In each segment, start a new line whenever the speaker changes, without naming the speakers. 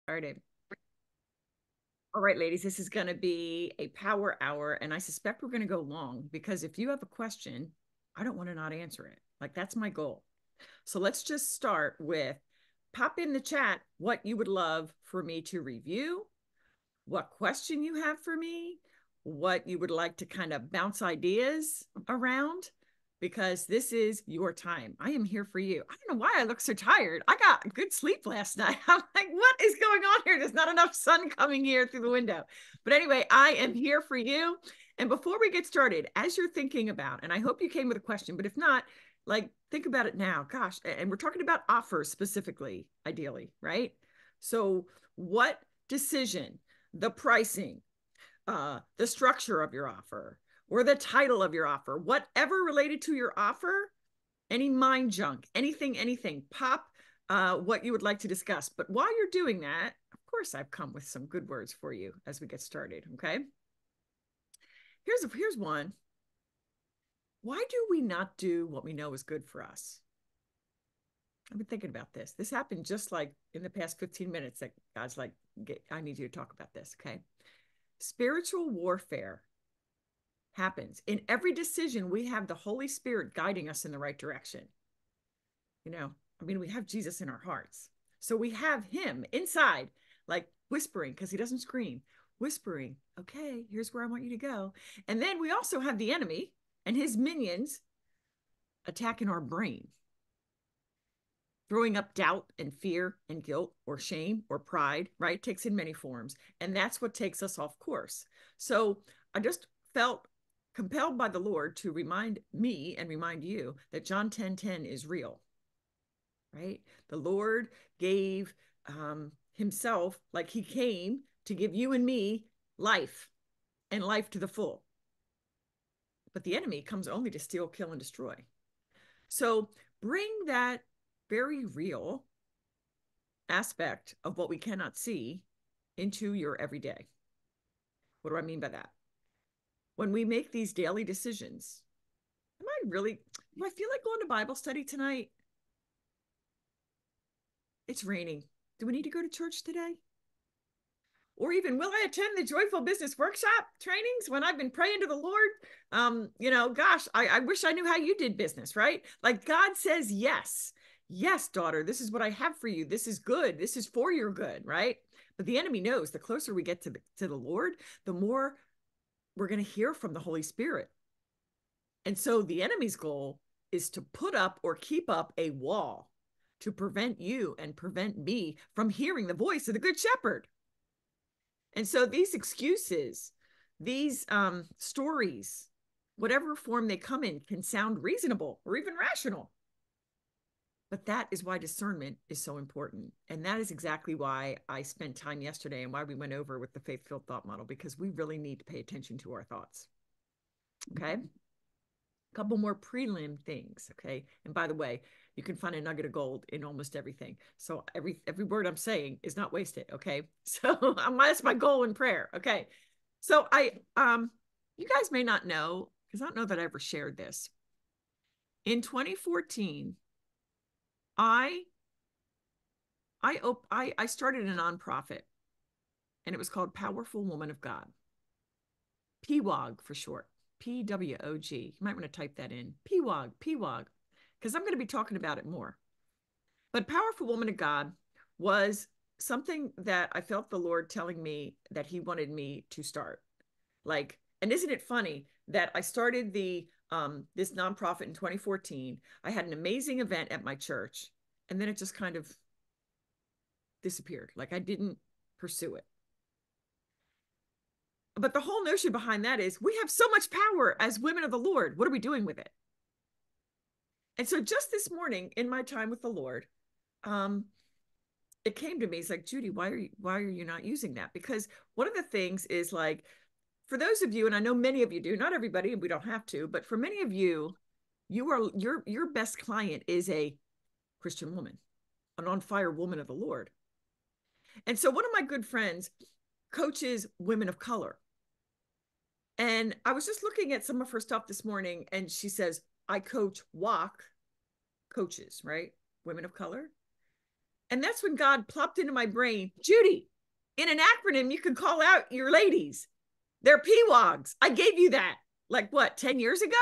Started. All right, ladies, this is going to be a power hour, and I suspect we're going to go long because if you have a question, I don't want to not answer it. Like, that's my goal. So let's just start with pop in the chat what you would love for me to review, what question you have for me, what you would like to kind of bounce ideas around, because this is your time. I am here for you. I don't know why I look so tired. I got good sleep last night. I'm like, what is going on here? There's not enough sun coming here through the window. But anyway, I am here for you. And before we get started, as you're thinking about, and I hope you came with a question, but if not, like, think about it now. Gosh, and we're talking about offers specifically, ideally, right? So, what decision, the pricing, the structure of your offer, or the title of your offer, whatever related to your offer, any mind junk, anything, pop what you would like to discuss. But while you're doing that, of course, I've come with some good words for you as we get started. Okay. Here's one. Why do we not do what we know is good for us? I've been thinking about this. This happened just like in the past 15 minutes that God's like, I need you to talk about this. Okay. Spiritual warfare happens in every decision. We have the Holy Spirit guiding us in the right direction. I mean, we have Jesus in our hearts, so we have him inside, like whispering, because he doesn't scream, whispering, okay, here's where I want you to go. And then we also have the enemy and his minions attacking our brain, throwing up doubt and fear and guilt or shame or pride, right? It takes in many forms, and that's what takes us off course. So I just felt compelled by the Lord to remind me and remind you that John 10:10 is real, right? The Lord gave himself, like he came to give you and me life, and life to the full. But the enemy comes only to steal, kill, and destroy. So bring that very real aspect of what we cannot see into your everyday. What do I mean by that? When we make these daily decisions, do I feel like going to Bible study tonight? It's raining. Do we need to go to church today? Or even, will I attend the Joyful Business Workshop trainings when I've been praying to the Lord? Gosh, I wish I knew how you did business, right? Like, God says, yes, yes, daughter, this is what I have for you. This is good. This is for your good, right? But the enemy knows the closer we get to the Lord, the more we're going to hear from the Holy Spirit. And so the enemy's goal is to put up or keep up a wall to prevent you and prevent me from hearing the voice of the Good Shepherd. And so these excuses, these stories, whatever form they come in, can sound reasonable or even rational. But that is why discernment is so important. And that is exactly why I spent time yesterday and why we went over with the faith-filled thought model, because we really need to pay attention to our thoughts. Okay. A couple more prelim things. Okay. And by the way, you can find a nugget of gold in almost everything. So every word I'm saying is not wasted. Okay. So that's my goal in prayer. Okay. So you guys may not know, because I don't know that I ever shared this. In 2014, I started a nonprofit, and it was called Powerful Woman of God. PWOG for short. PWOG. You might want to type that in. PWOG, because I'm going to be talking about it more. But Powerful Woman of God was something that I felt the Lord telling me that he wanted me to start. Like, and isn't it funny that I started this nonprofit in 2014. I had an amazing event at my church, and then it just kind of disappeared. Like, I didn't pursue it. But the whole notion behind that is we have so much power as women of the Lord. What are we doing with it? And so just this morning in my time with the Lord, it came to me. It's like, Judy, why are you not using that? Because one of the things is, like, for those of you, and I know many of you do, not everybody, and we don't have to, but for many of you, your best client is a Christian woman, an on fire woman of the Lord. And so one of my good friends coaches women of color. And I was just looking at some of her stuff this morning, and she says, I coach WOC coaches, right? Women of color. And that's when God plopped into my brain, Judy, in an acronym, you can call out your ladies. They're PWOGs. I gave you that like what, 10 years ago?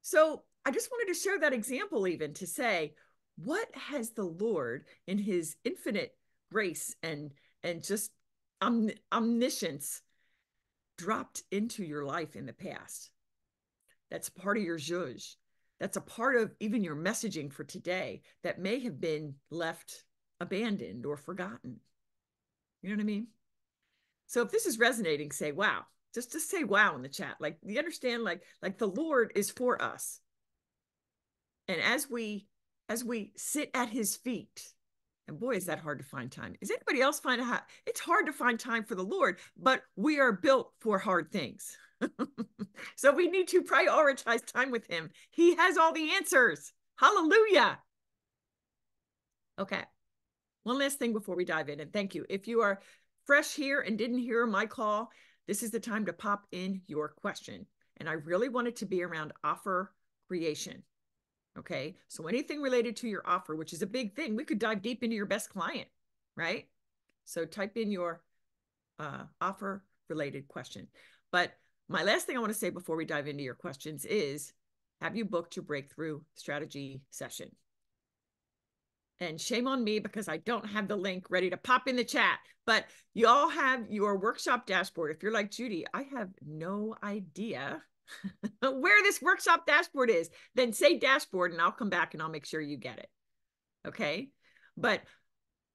So I just wanted to share that example, even to say, what has the Lord in his infinite grace and just omniscience dropped into your life in the past? That's part of your zhuzh. That's a part of even your messaging for today that may have been left abandoned or forgotten. You know what I mean? So if this is resonating, say wow. Just say wow in the chat. Like, you understand, like the Lord is for us. And as we sit at his feet, and boy, is that hard to find time. Is anybody else find it's hard to find time for the Lord, but we are built for hard things. So we need to prioritize time with him. He has all the answers. Hallelujah. Okay. One last thing before we dive in, and thank you. If you are fresh here and didn't hear my call, this is the time to pop in your question. And I really want it to be around offer creation. Okay. So anything related to your offer, which is a big thing, we could dive deep into your best client, right? So type in your offer related question. But my last thing I want to say before we dive into your questions is, have you booked your breakthrough strategy session? And shame on me because I don't have the link ready to pop in the chat, but you all have your workshop dashboard. If you're like, Judy, I have no idea where this workshop dashboard is, then say dashboard and I'll come back and I'll make sure you get it. Okay. But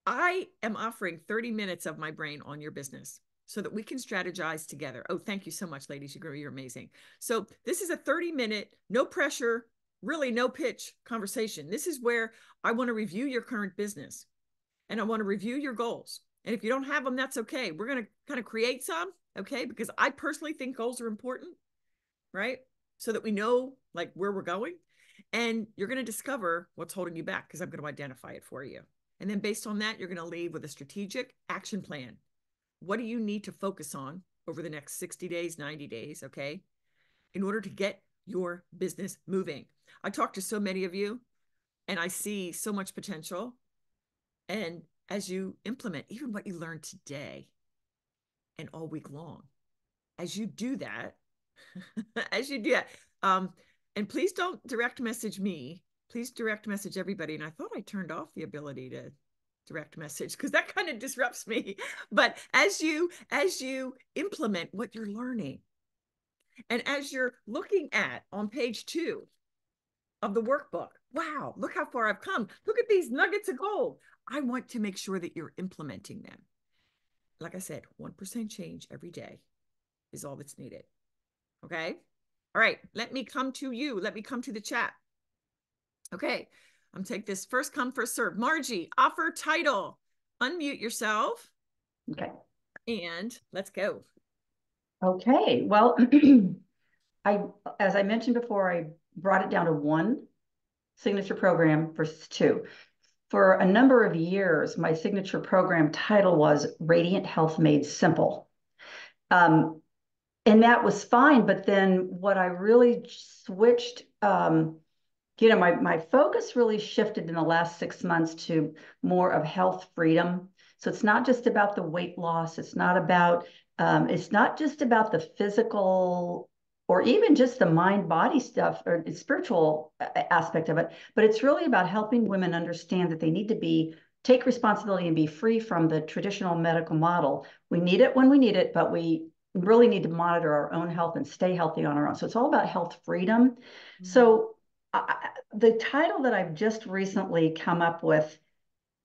I am offering 30 minutes of my brain on your business so that we can strategize together. Oh, thank you so much, ladies. You're amazing. So this is a 30-minute, no pressure, really no pitch conversation. This is where I want to review your current business and I want to review your goals. And if you don't have them, that's okay. We're going to kind of create some, okay? Because I personally think goals are important, right? So that we know like where we're going. And you're going to discover what's holding you back because I'm going to identify it for you. And then based on that, you're going to leave with a strategic action plan. What do you need to focus on over the next 60 days, 90 days, okay, in order to get your business moving? I talk to so many of you and I see so much potential. And as you implement even what you learned today and all week long, as you do that, and please don't direct message me. Please direct message everybody. And I thought I turned off the ability to direct message because that kind of disrupts me. But as you implement what you're learning, and as you're looking at on page 2 of the workbook, wow, look how far I've come. Look at these nuggets of gold. I want to make sure that you're implementing them. Like I said, 1% change every day is all that's needed. Okay. All right. Let me come to you. Let me come to the chat. Okay. I'm take this first come, first serve. Margie, offer title. Unmute yourself.
Okay.
And let's go.
Okay. Well, as I mentioned before, I brought it down to one signature program versus two. For a number of years, my signature program title was Radiant Health Made Simple. And that was fine. But then what I really switched, my focus really shifted in the last 6 months to more of health freedom. So it's not just about the weight loss. It's not just about the physical or even just the mind body stuff or the spiritual aspect of it, but it's really about helping women understand that they need to take responsibility and be free from the traditional medical model. We need it when we need it, but we really need to monitor our own health and stay healthy on our own. So it's all about health freedom. Mm-hmm. So the title that I've just recently come up with,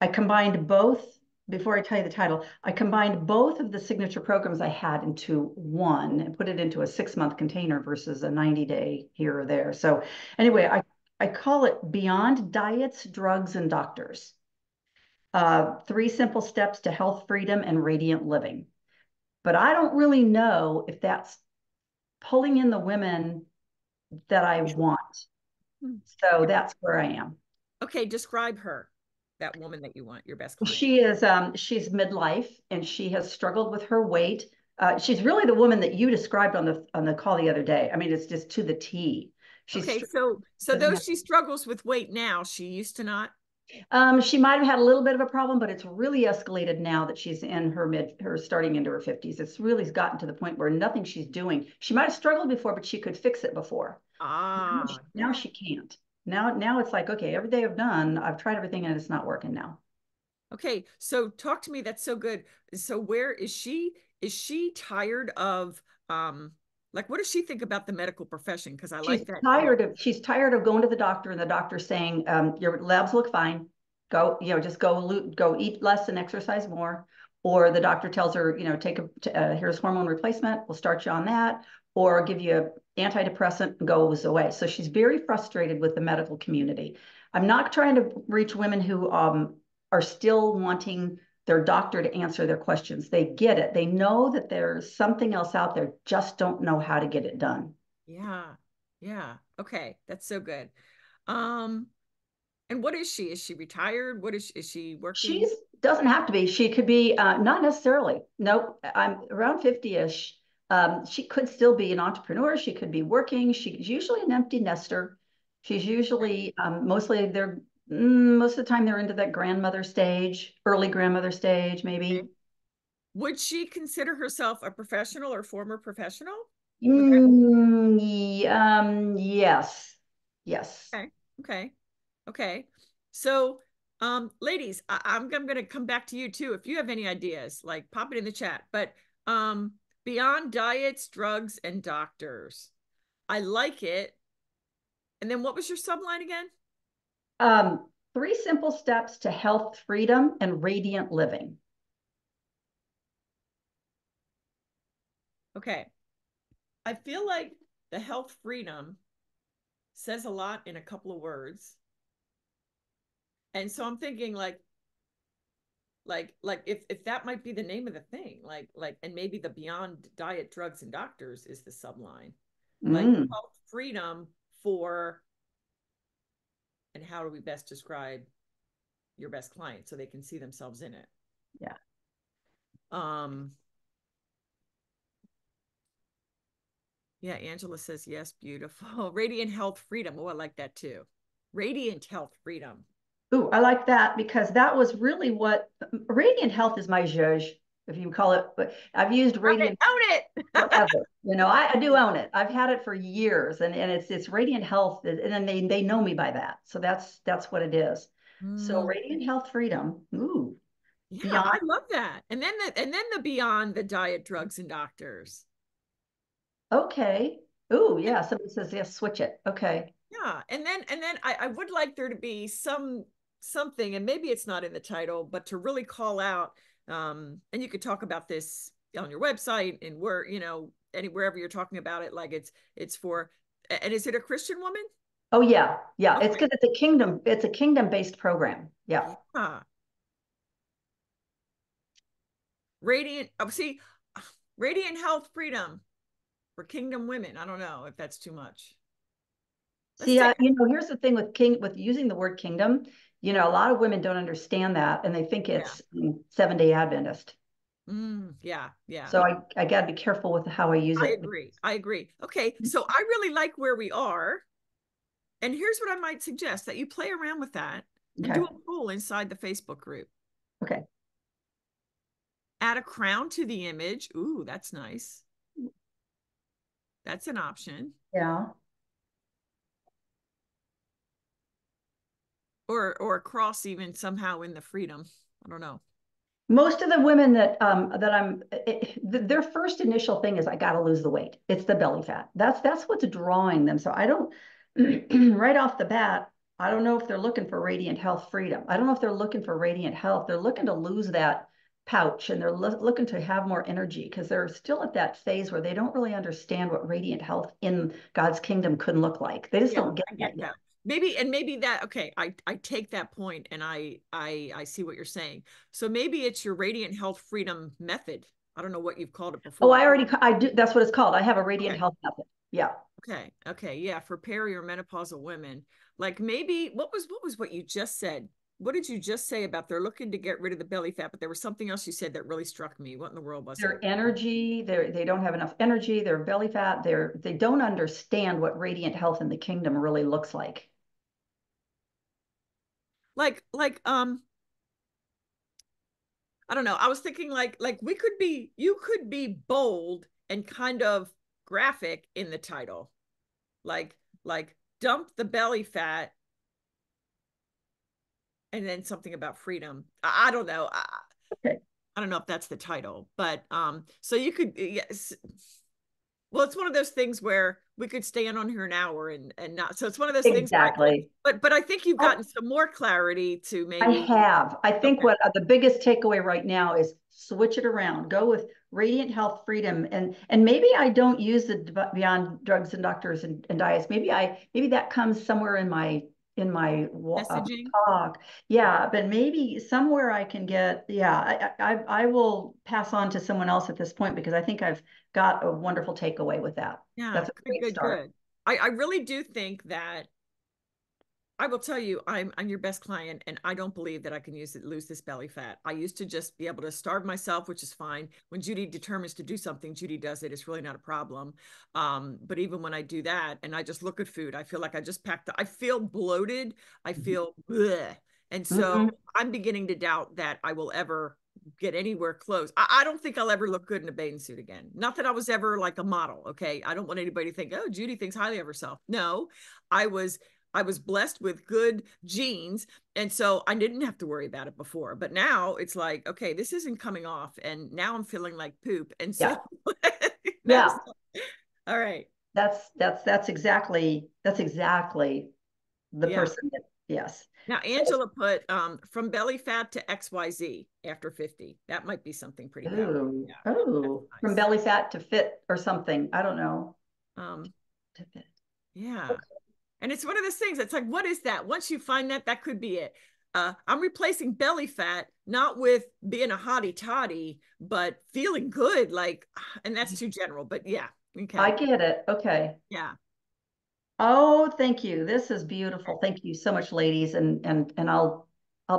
I combined both. Before I tell you the title, I combined both of the signature programs I had into one and put it into a 6-month container versus a 90-day here or there. So anyway, I call it Beyond Diets, Drugs, and Doctors. 3 simple steps to health freedom and radiant living. But I don't really know if that's pulling in the women that I want. So that's where I am.
Okay, describe her, that woman that you want, your best client.
She's midlife and she has struggled with her weight. She's really the woman that you described on the call the other day. I mean, it's just to the T.
Okay, so though she struggles with weight now, she used to not.
She might have had a little bit of a problem, but it's really escalated now that she's in her starting into her 50s. It's really gotten to the point where nothing she's doing. She might have struggled before, but she could fix it before.
Ah,
Now
yeah.
she can't. Now it's like, okay, every day I've done, I've tried everything and it's not working now.
Okay, so talk to me. That's so good. So where is she? Is she tired of like what does she think about the medical profession? Because I like that too.
She's tired of going to the doctor and the doctor saying, your labs look fine. Go, just go eat less and exercise more. Or the doctor tells her, take here's hormone replacement. We'll start you on that, or give you an antidepressant and goes away. So she's very frustrated with the medical community. I'm not trying to reach women who are still wanting their doctor to answer their questions. They get it. They know that there's something else out there, just don't know how to get it done.
Yeah. Yeah. Okay, that's so good. Um, and what is she? Is she retired? Is she working?
She's doesn't have to be. She could be not necessarily. Nope. I'm around 50-ish. She could still be an entrepreneur. She could be working. She's usually an empty nester. She's usually mostly they're most of the time they're into that grandmother stage, early grandmother stage,
Okay.
maybe.
Would she consider herself a professional or former professional? Would that
Yes. Yes.
okay? Okay. Okay. So, ladies, I'm going to come back to you too. If you have any ideas, like pop it in the chat. But beyond diets, drugs, and doctors, I like it. And then what was your subline again?
Three simple steps to health, freedom, and radiant living.
Okay. I feel like the health freedom says a lot in a couple of words. And so I'm thinking like if that might be the name of the thing, and maybe the beyond diet, drugs, and doctors is the subline. Like
Mm,
health freedom for and how do we best describe your best client so they can see themselves in it.
yeah.
Um yeah, Angela says yes, beautiful. Radiant health freedom. Oh, I like that too. Radiant health freedom.
Ooh, I like that because that was really what radiant health is my zhuzh, if you call it. But I've used radiant
Own it.
forever. I do own it. I've had it for years, and it's radiant health, and then they know me by that. So that's what it is. So
Mm,
radiant health freedom. Ooh,
yeah,
beyond.
I love that. And then the beyond the diet, drugs, and doctors.
Okay. Ooh, yeah. Somebody says yes. Switch it. Okay.
Yeah, and then I would like there to be something, and maybe it's not in the title, but to really call out, and you could talk about this on your website and where, wherever you're talking about it, like it's for, and is it a Christian woman?
Oh yeah, yeah. It's
Okay.
because it's a kingdom. It's a kingdom-based program. Yeah.
Yeah. Radiant, oh, see, radiant health freedom for kingdom women. I don't know if that's too much. Let's
See,
take,
here's the thing with using the word kingdom. A lot of women don't understand that, and they think
yeah.
it's Seven-Day Adventist.
Yeah, yeah.
So I got to be careful with how I use
I
it.
agree. I agree. Okay, so I really like where we are. And here's what I might suggest that you play around with that and do
Okay.
a poll inside the Facebook group.
Okay.
Add a crown to the image. Ooh, that's nice. That's an option.
Yeah.
Or a cross even somehow in the freedom. I don't know.
Most of the women that their first initial thing is I got to lose the weight. It's the belly fat. That's what's drawing them. So I don't right off the bat, I don't know if they're looking for radiant health freedom. I don't know if they're looking for radiant health. They're looking to lose that pouch and they're looking to have more energy because they're still at that phase where they don't really understand what radiant health in God's kingdom could look like. They just
Yeah,
don't get
I
that
get
yet.
that. Maybe that okay, I take that point and I see what you're saying. So maybe it's your radiant health freedom method. I don't know what you've called it
Oh,
before.
I do. That's what it's called. I have a radiant
Okay.
health method. Yeah.
Okay. Okay. Yeah. For peri or menopausal women, like maybe what was what you just said? What did you just say about they're looking to get rid of the belly fat? But there was something else you said that really struck me. What in the world was it?
Their energy, they don't have enough energy, their belly fat, they don't understand what radiant health in the kingdom really looks like.
like I don't know. I was thinking like you could be bold and kind of graphic in the title. Like dump the belly fat and then something about freedom. I don't know.
Okay.
I don't know if that's the title, but so you could, yes. Well, it's one of those things where we could stand on here an hour and not. So it's one of those things where
Exactly.
but I think you've
I,
gotten some more clarity to
I
maybe.
have. I think
Okay.
what the biggest takeaway right now is switch it around. Go with radiant health freedom, and maybe I don't use the beyond drugs and doctors and diets. Maybe that comes somewhere in my
Messaging.
talk. Yeah, but maybe somewhere I can get. Yeah, I will pass on to someone else at this point because I think I've got a wonderful takeaway with that.
Yeah,
That's a
good,
great
good,
start.
good. I really do think that I will tell you, I'm your best client, and I don't believe that I can lose this belly fat. I used to just be able to starve myself, which is fine. When Judy determines to do something, Judy does it. It's really not a problem. But even when I do that, and I just look at food, I feel like I just packed. I feel bloated. I feel bleh. And so
Mm-hmm.
I'm beginning to doubt that I will ever get anywhere close. I don't think I'll ever look good in a bathing suit again. Not that I was ever like a model. Okay, I don't want anybody to think, oh, Judy thinks highly of herself. No, I was I was blessed with good genes. And so I didn't have to worry about it before. But now it's like, okay, this isn't coming off. And now I'm feeling like poop. And so,
Yeah. Yeah.
so all right.
That's exactly the
Yeah.
person that, yes.
Now,
So,
Angela put from belly fat to XYZ after 50. That might be something pretty powerful.
ooh,
Yeah. That's
oh, from
nice.
belly fat to fit or something. I don't know.
Um,
To fit.
yeah.
Okay.
And it's one of those things. It's like, what is that? Once you find that, that could be it. I'm replacing belly fat, not with being a hottie toddy, but feeling good. Like, and that's too general, but yeah.
I
Okay.
get it. Okay.
Yeah.
Oh, thank you. This is beautiful. Thank you so much, ladies. And I'll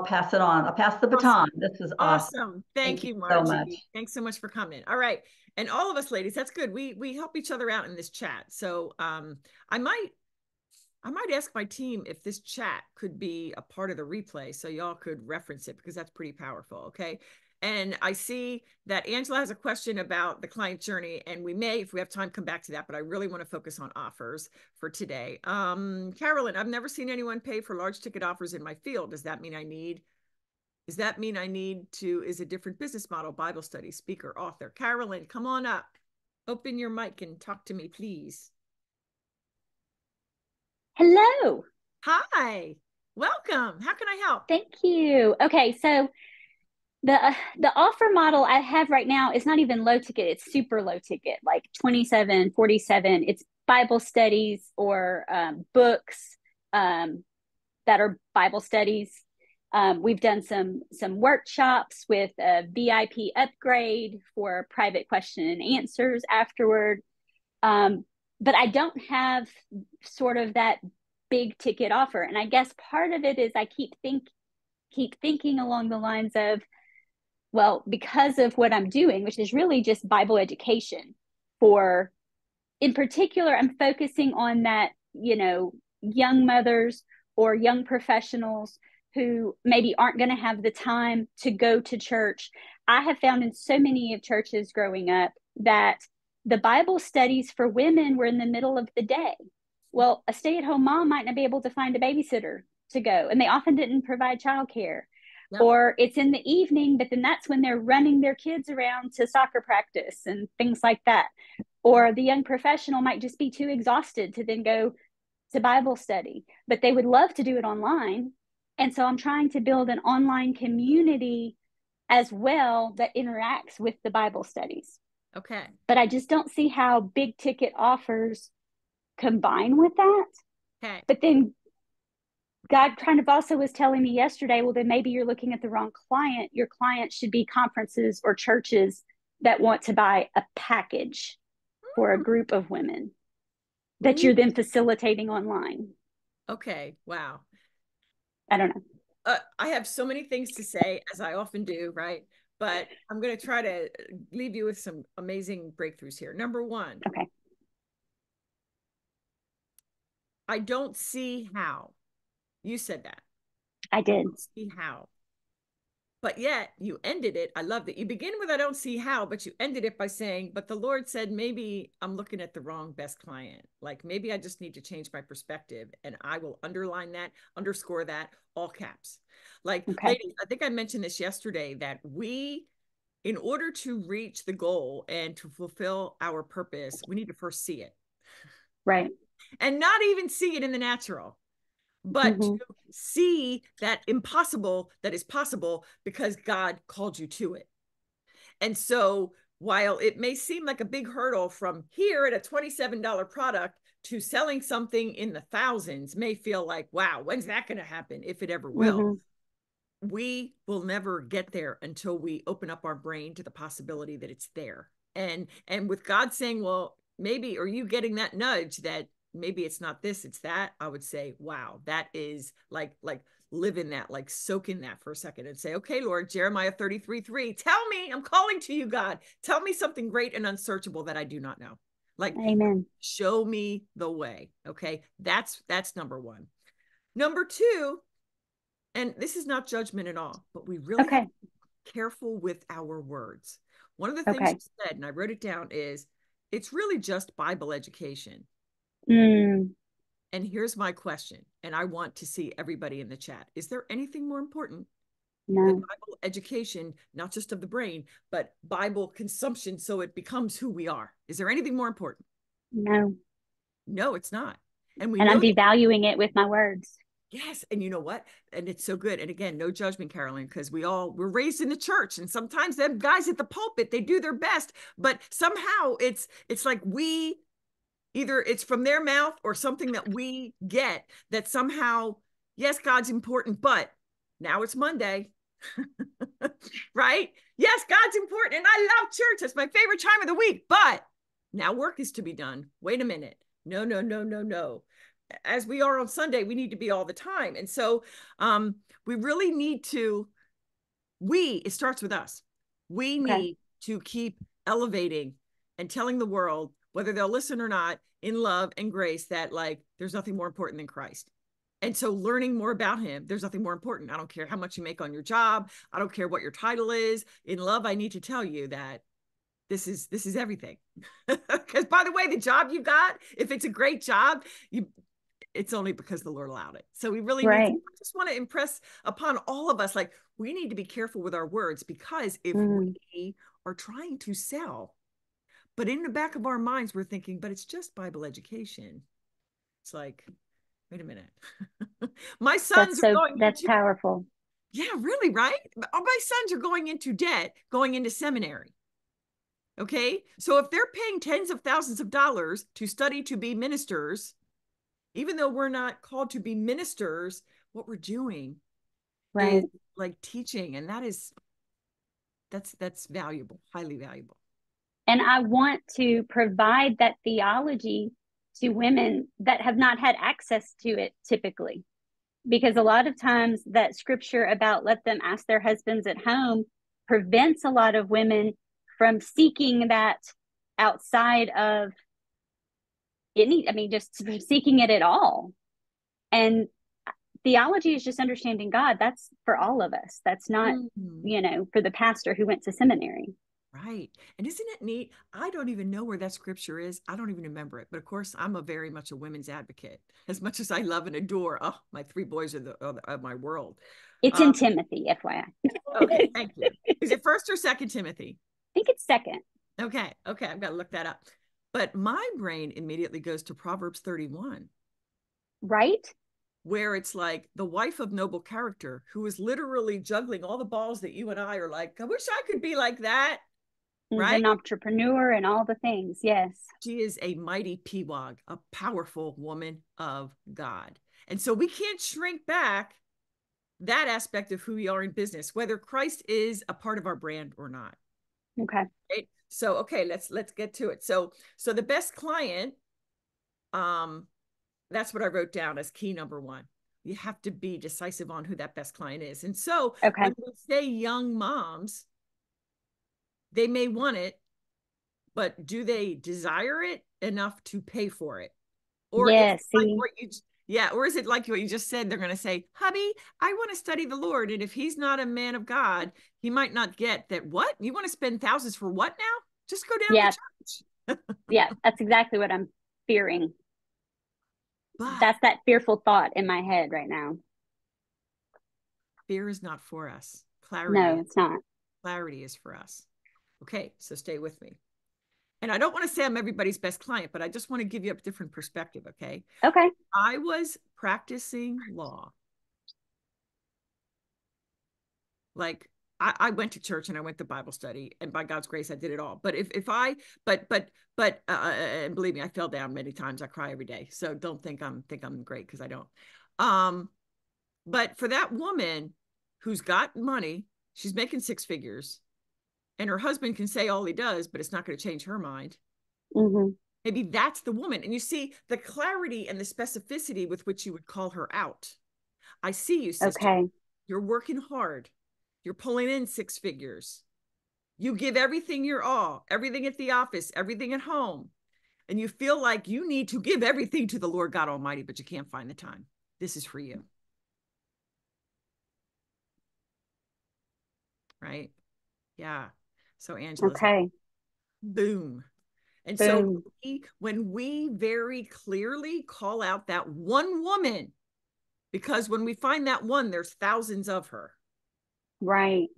pass it on. I'll pass the
Awesome.
baton. This is awesome.
Awesome.
Thank
Thank
you
you,
so much.
Margie. Thanks so much for coming. All right. And all of us ladies, that's good. We help each other out in this chat. So I might I might ask my team if this chat could be a part of the replay so y'all could reference it because that's pretty powerful. Okay. And I see that Angela has a question about the client journey, and we may, if we have time, come back to that. But I really want to focus on offers for today. Carolyn, I've never seen anyone pay for large ticket offers in my field. Does that mean I need to, is a different business model, Bible study, speaker, author? Carolyn, come on up. Open your mic and talk to me, please.
Hello.
Hi, welcome. How can I help?
Thank you. Okay, so the offer model I have right now is not even low ticket, it's super low ticket, like 27, 47. It's Bible studies or books that are Bible studies. We've done some workshops with a VIP upgrade for private question and answers afterward. But I don't have sort of that big ticket offer. And I guess part of it is I keep thinking along the lines of, well, because of what I'm doing, which is really just Bible education for, in particular, I'm focusing on that, young mothers or young professionals who maybe aren't going to have the time to go to church. I have found in so many of churches growing up that the Bible studies for women were in the middle of the day. Well, a stay at home mom might not be able to find a babysitter to go, and they often didn't provide childcare.
Yep.
Or it's in the evening, but then that's when they're running their kids around to soccer practice and things like that.
Yep.
Or the young professional might just be too exhausted to then go to Bible study, but they would love to do it online. And so I'm trying to build an online community as well that interacts with the Bible studies.
Okay.
But I just don't see how big ticket offers combine with that.
Okay.
But then God kind of also was telling me yesterday, well, then maybe you're looking at the wrong client. Your client should be conferences or churches that want to buy a package for a group of women that
Ooh.
you're then facilitating online.
Okay. Wow.
I don't know.
I have so many things to say, as I often do, right? But I'm going to try to leave you with some amazing breakthroughs here. Number one,
Okay.
I don't see how. You said that.
I did.
See how. But yet you ended it. I love that you begin with, I don't see how, but you ended it by saying, but the Lord said, maybe I'm looking at the wrong best client. Like maybe I just need to change my perspective. And I will underline that, underscore that, all caps. Like,
Okay.
ladies, I think I mentioned this yesterday that we, in order to reach the goal and to fulfill our purpose, we need to first see it.
Right.
And not even see it in the natural, but to see that impossible that is possible because God called you to it. And so while it may seem like a big hurdle from here at a $27 product to selling something in the thousands, may feel like, wow, when's that going to happen? If it ever will. We will never get there until we open up our brain to the possibility that it's there. And with God saying, well, maybe, are you getting that nudge that maybe it's not this, it's that? I would say, wow, that is like live in that, like soak in that for a second and say, okay, Lord, Jeremiah 33:3, tell me, I'm calling to you, God, tell me something great and unsearchable that I do not know. Like,
amen.
Show me the way. Okay. That's number one. Number two, and this is not judgment at all, but we really have to be careful with our words. One of the things you said, and I wrote it down, is it's really just Bible education. And here's my question, and I want to see everybody in the chat. Is there anything more important than Bible education, not just of the brain, but Bible consumption so it becomes who we are? Is there anything more important?
No.
No, it's not. And
I'm devaluing it with my words.
Yes. And you know what? And it's so good. And again, no judgment, Carolyn, because we're raised in the church, and sometimes them guys at the pulpit, they do their best, but somehow it's like either it's from their mouth or something that we get that somehow, yes, God's important, but now it's Monday, right? Yes, God's important. And I love church. It's my favorite time of the week, but now work is to be done. Wait a minute. No, no, no, no, no. As we are on Sunday, we need to be all the time. And so we really need to, it starts with us. We need to keep elevating and telling the world, whether they'll listen or not, in love and grace, that like, there's nothing more important than Christ. And so learning more about him, there's nothing more important. I don't care how much you make on your job. I don't care what your title is. In love, I need to tell you that this is everything. Because by the way, the job you got, if it's a great job, it's only because the Lord allowed it. So we really need to, I just want to impress upon all of us, like, we need to be careful with our words, because if we are trying to sell, but in the back of our minds, we're thinking, but it's just Bible education. It's like, wait a minute. My sons are going
that's powerful.
Yeah, really, right? My sons are going into debt, going into seminary. Okay. So if they're paying tens of thousands of dollars to study to be ministers, even though we're not called to be ministers, what we're doing is like teaching. And that's valuable, highly valuable.
And I want to provide that theology to women that have not had access to it typically. Because a lot of times that scripture about let them ask their husbands at home prevents a lot of women from seeking that outside of just seeking it at all. And theology is just understanding God. That's for all of us. That's not, for the pastor who went to seminary.
Right. And isn't it neat? I don't even know where that scripture is. I don't even remember it. But of course, I'm very much a women's advocate. As much as I love and adore, my three boys are my world.
It's in Timothy, FYI.
Okay, thank you. Is it 1st or 2nd Timothy?
I think it's 2nd.
Okay, I've got to look that up. But my brain immediately goes to Proverbs 31.
Right?
Where it's like the wife of noble character who is literally juggling all the balls that you and I are like, I wish I could be like that. Right?
An entrepreneur and all the things. Yes.
She is a mighty pewog, a powerful woman of God. And so we can't shrink back that aspect of who we are in business, whether Christ is a part of our brand or not.
Okay.
Right? So, okay, let's get to it. So the best client, that's what I wrote down as key number one. You have to be decisive on who that best client is. And so when we say young moms, they may want it, but do they desire it enough to pay for it? Or
yes,
like what Yeah. Or is it like what you just said? They're going to say, hubby, I want to study the Lord. And if he's not a man of God, he might not get that. What? You want to spend thousands for what now? Just go down
Yeah.
to church.
Yeah. That's exactly what I'm fearing.
But
That's that fearful thought in my head right now.
fear is not for us.
No, it's not.
Clarity is for us. Okay. So stay with me. And I don't want to say I'm everybody's best client, but I just want to give you a different perspective. Okay.
Okay.
I was practicing law. Like I went to church and I went to Bible study, and by God's grace, I did it all. But and believe me, I fell down many times. I cry every day. So don't think I'm great, because I don't. But for that woman who's got money, she's making six figures, and her husband can say all he does, but it's not going to change her mind.
Mm-hmm.
Maybe that's the woman. And you see the clarity and the specificity with which you would call her out. I see you, sister.
Okay.
You're working hard. You're pulling in six figures. You give everything your all, everything at the office, everything at home. And you feel like you need to give everything to the Lord God Almighty, but you can't find the time. This is for you. Right? Yeah. So Angela's
Okay.
like, boom. And so
Boom.
when we very clearly call out that one woman, because when we find that one, there's thousands of her.
Right.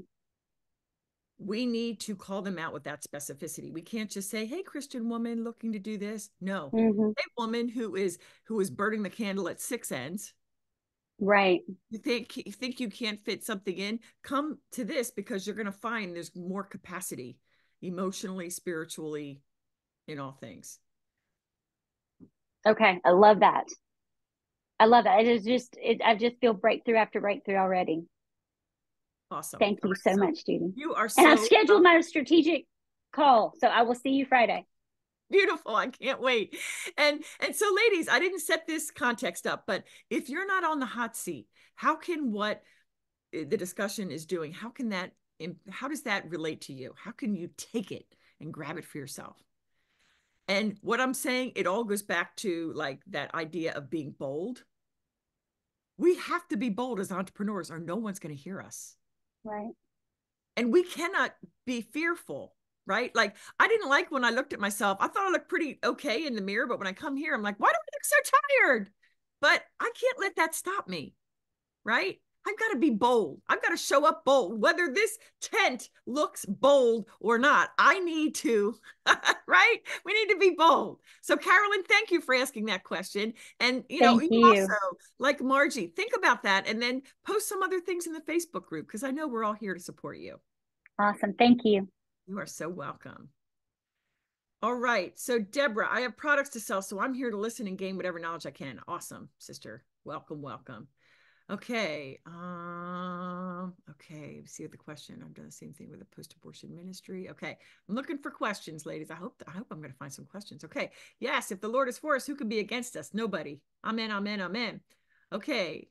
We need to call them out with that specificity. We can't just say, hey, Christian woman looking to do this. No.
Mm-hmm.
Hey, woman who is burning the candle at six ends.
Right.
You think you can't fit something in? Come to this, because you're going to find there's more capacity emotionally, spiritually, in all things.
Okay. I love that. I love that. I just feel breakthrough after breakthrough already.
Awesome.
Thank you so
So
much, Judy.
you are
And I've
so
scheduled my strategic call. So I will see you Friday.
beautiful. I can't wait. And so, ladies, I didn't set this context up, but if you're not on the hot seat, how can what the discussion is doing, how does that relate to you? How can you take it and grab it for yourself? And what I'm saying, it all goes back to like that idea of being bold. We have to be bold as entrepreneurs, or no one's going to hear us.
Right.
And we cannot be fearful, right? Like, I didn't like when I looked at myself. I thought I looked pretty okay in the mirror, but when I come here, I'm like, why do I look so tired? But I can't let that stop me, right? I've got to be bold. I've got to show up bold, whether this tent looks bold or not. I need to, right? We need to be bold. So, Carolyn, thank you for asking that question. And, you
Thank you.
also, like Margie, think about that and then post some other things in the Facebook group, because I know we're all here to support you.
Awesome. Thank you.
You are so welcome. All right. So, Deborah, I have products to sell, so I'm here to listen and gain whatever knowledge I can. Awesome, sister. Welcome, welcome. Okay. Okay. See the question. I've done the same thing with a post-abortion ministry. Okay. I'm looking for questions, ladies. I hope I'm going to find some questions. Okay. Yes. If the Lord is for us, who can be against us? Nobody. Amen. Amen. Amen. Okay.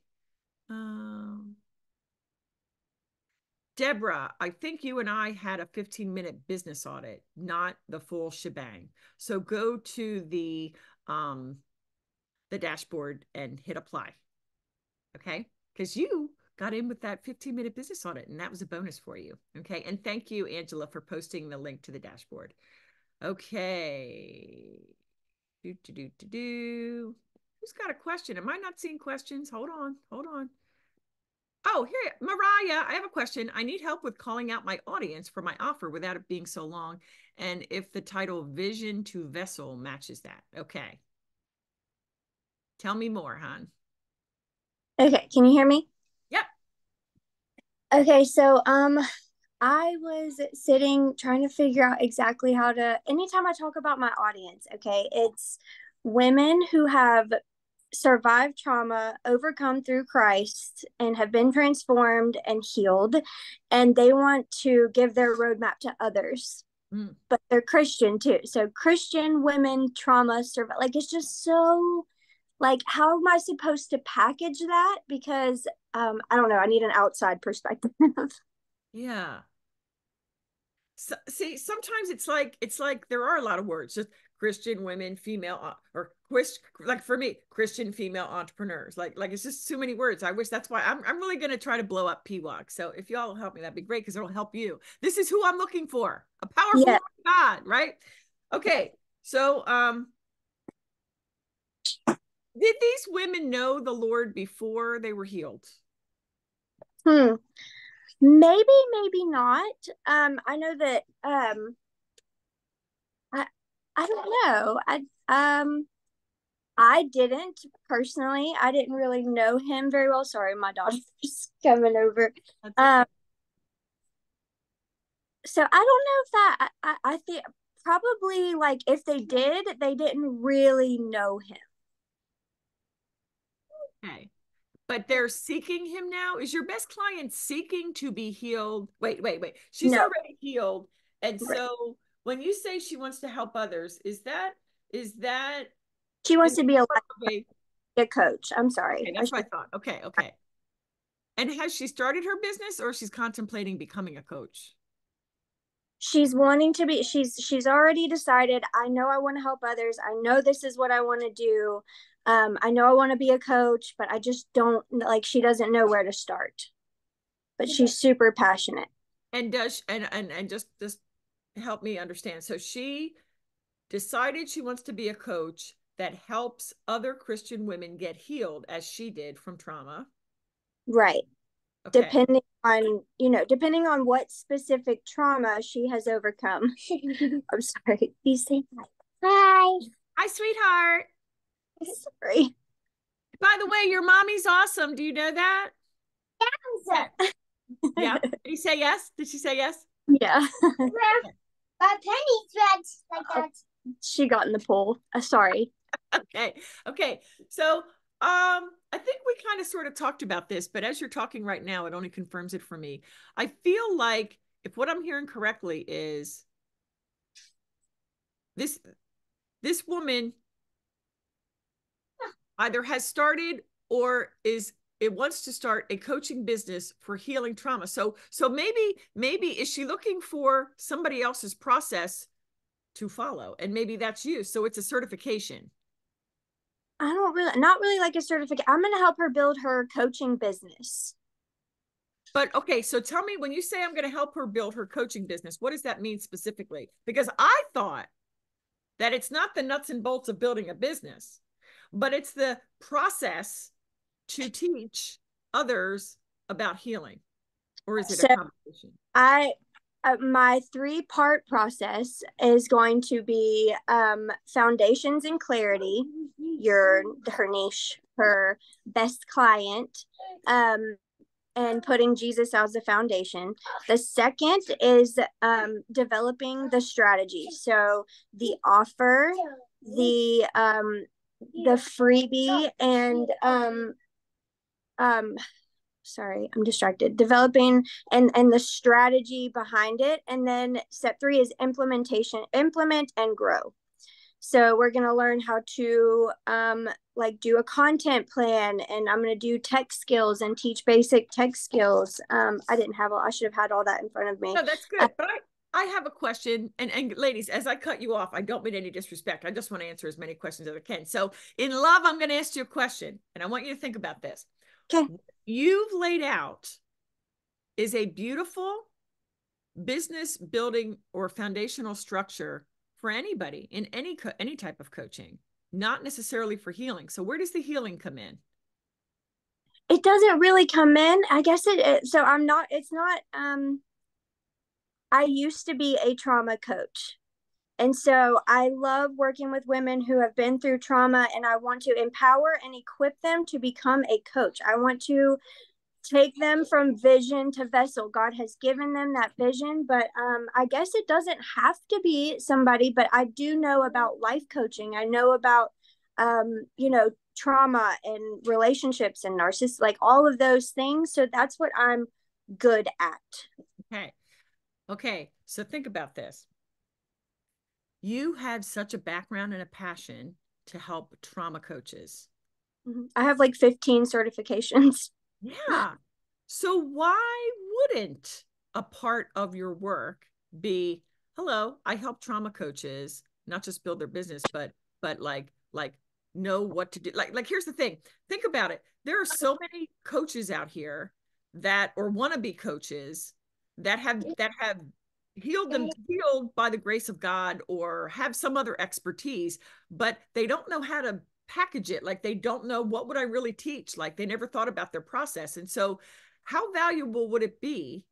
Deborah, I think you and I had a 15-minute business audit, not the full shebang. So go to the dashboard and hit apply. Okay, because you got in with that 15-minute business audit, and that was a bonus for you. Okay, and thank you, Angela, for posting the link to the dashboard. Okay. Who's got a question? Am I not seeing questions? Hold on. Oh, here, Mariah, I have a question. I need help with calling out my audience for my offer without it being so long, and if the title Vision to Vessel matches that. Okay. Tell me more, hon.
Okay, can you hear me?
Yep.
Okay, so I was sitting trying to figure out exactly how to, anytime I talk about my audience, okay, it's women who have survived trauma, overcome through Christ, and have been transformed and healed, and they want to give their roadmap to others. But they're Christian too. So Christian women trauma survive, like it's just so like, how am I supposed to package that? Because I don't know, I need an outside perspective.
Yeah. See, sometimes it's like there are a lot of words, just Christian women, female, or like for me, Christian female entrepreneurs. Like it's just too many words. I wish that's why I'm really going to try to blow up PWOC. So if y'all help me, that'd be great because it'll help you. This is who I'm looking for. A powerful God, right? Okay. So did these women know the Lord before they were healed?
Maybe, maybe not. I know that I don't know. I didn't personally. I didn't really know him very well. Sorry, my daughter's coming over. So I don't know if that I think probably like if they did, they didn't really know him.
Okay. But they're seeking him now. Is your best client seeking to be healed? Wait. She's already healed. And so when you say she wants to help others, is that
she wants to be a coach? I'm sorry.
Okay,
that's what I thought. Okay. And has she started her business or she's contemplating becoming a coach?
She's wanting to be, she's already decided, I know I want to help others. I know this is what I want to do. I know I want to be a coach, but I just don't, like, she doesn't know where to start. But she's super passionate.
And does and just help me understand. So she decided she wants to be a coach that helps other Christian women get healed as she did from trauma.
Right. Okay. Depending on what specific trauma she has overcome. I'm sorry. You say hi.
Hi, sweetheart.
Sorry.
By the way, your mommy's awesome. Do you know that?
Yes.
Yeah. Did you say yes? Did she say yes?
Yeah. Penny threads like that. She got in the pool. Sorry.
Okay. So I think we kind of sort of talked about this, but as you're talking right now, it only confirms it for me. I feel like if what I'm hearing correctly is this woman either has started or it wants to start a coaching business for healing trauma. So maybe is she looking for somebody else's process to follow? And maybe that's you. So it's a certification.
Not really like a certificate. I'm going to help her build her coaching business.
But okay, so tell me, when you say I'm going to help her build her coaching business, what does that mean specifically? Because I thought that it's not the nuts and bolts of building a business, but it's the process to teach others about healing. Or is it a combination?
My 3-part process is going to be foundations and clarity, her niche, her best client, and putting Jesus as the foundation. The second is developing the strategy. So the offer, the freebie, and sorry, I'm distracted. Developing and the strategy behind it. And then step 3 is implement and grow. So we're going to learn how to do a content plan, and I'm going to do tech skills and teach basic tech skills. I should have had all that in front of me.
No, that's good. But I have a question, and ladies, as I cut you off, I don't mean any disrespect. I just want to answer as many questions as I can. So in love, I'm going to ask you a question, and I want you to think about this.
Okay. You've
laid out is a beautiful business building or foundational structure for anybody in any type of coaching, not necessarily for healing. So where does the healing come in?
It doesn't really come in. I guess I used to be a trauma coach. And so I love working with women who have been through trauma, and I want to empower and equip them to become a coach. I want to take them from vision to vessel. God has given them that vision, but I guess it doesn't have to be somebody, but I do know about life coaching. I know about, trauma and relationships and narcissists, like all of those things. So that's what I'm good at.
Okay. So think about this. You have such a background and a passion to help trauma coaches.
I have like 15 certifications.
Yeah. So why wouldn't a part of your work be, hello, I help trauma coaches not just build their business, but like know what to do. Like here's the thing. Think about it. There are so many coaches out here that, or wannabe coaches that have healed by the grace of God or have some other expertise, but they don't know how to package it. Like they don't know, what would I really teach? Like they never thought about their process. And so how valuable would it be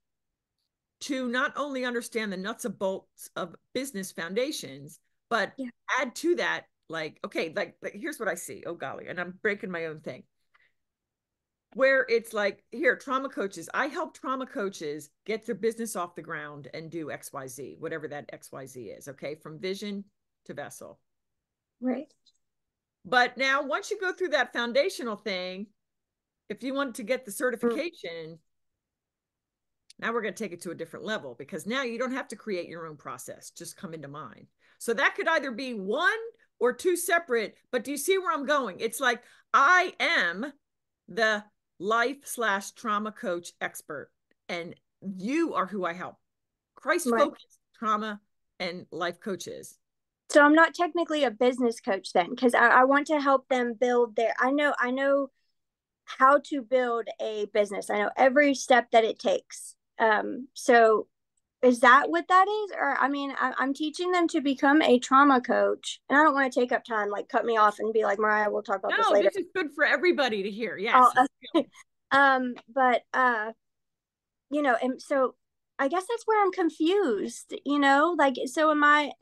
to not only understand the nuts and bolts of business foundations, but add to that, like, okay, like here's what I see. Oh golly, and I'm breaking my own thing. Where it's like, here, trauma coaches, I help trauma coaches get their business off the ground and do XYZ, whatever that XYZ is, okay, from vision to vessel.
Right.
But now, once you go through that foundational thing, if you want to get the certification, now we're going to take it to a different level, because now you don't have to create your own process, just come into mine. So that could either be one or two separate, but do you see where I'm going? It's like, I am the life/trauma coach expert, and you are who I help. Christ-focused trauma and life coaches.
So I'm not technically a business coach then, because I want to help them build their, I know how to build a business. I know every step that it takes. So is that what that is? Or, I mean, I'm teaching them to become a trauma coach, and I don't want to take up time, like cut me off and be like, Mariah, we'll talk about this later.
No, this is good for everybody to hear. Yes.
But, you know, and so I guess that's where I'm confused, you know, like, so am I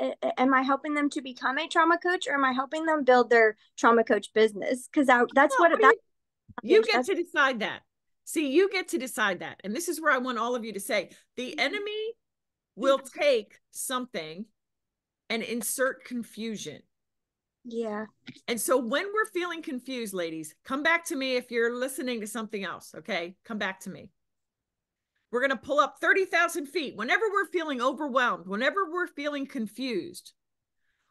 helping them to become a trauma coach, or am I helping them build their trauma coach business? Because that's what
you get to decide that. See, you get to decide that. And this is where I want all of you to say, the enemy will take something and insert confusion.
Yeah.
And so when we're feeling confused, ladies, come back to me. If you're listening to something else, okay, come back to me. We're going to pull up 30,000 feet. Whenever we're feeling overwhelmed, whenever we're feeling confused,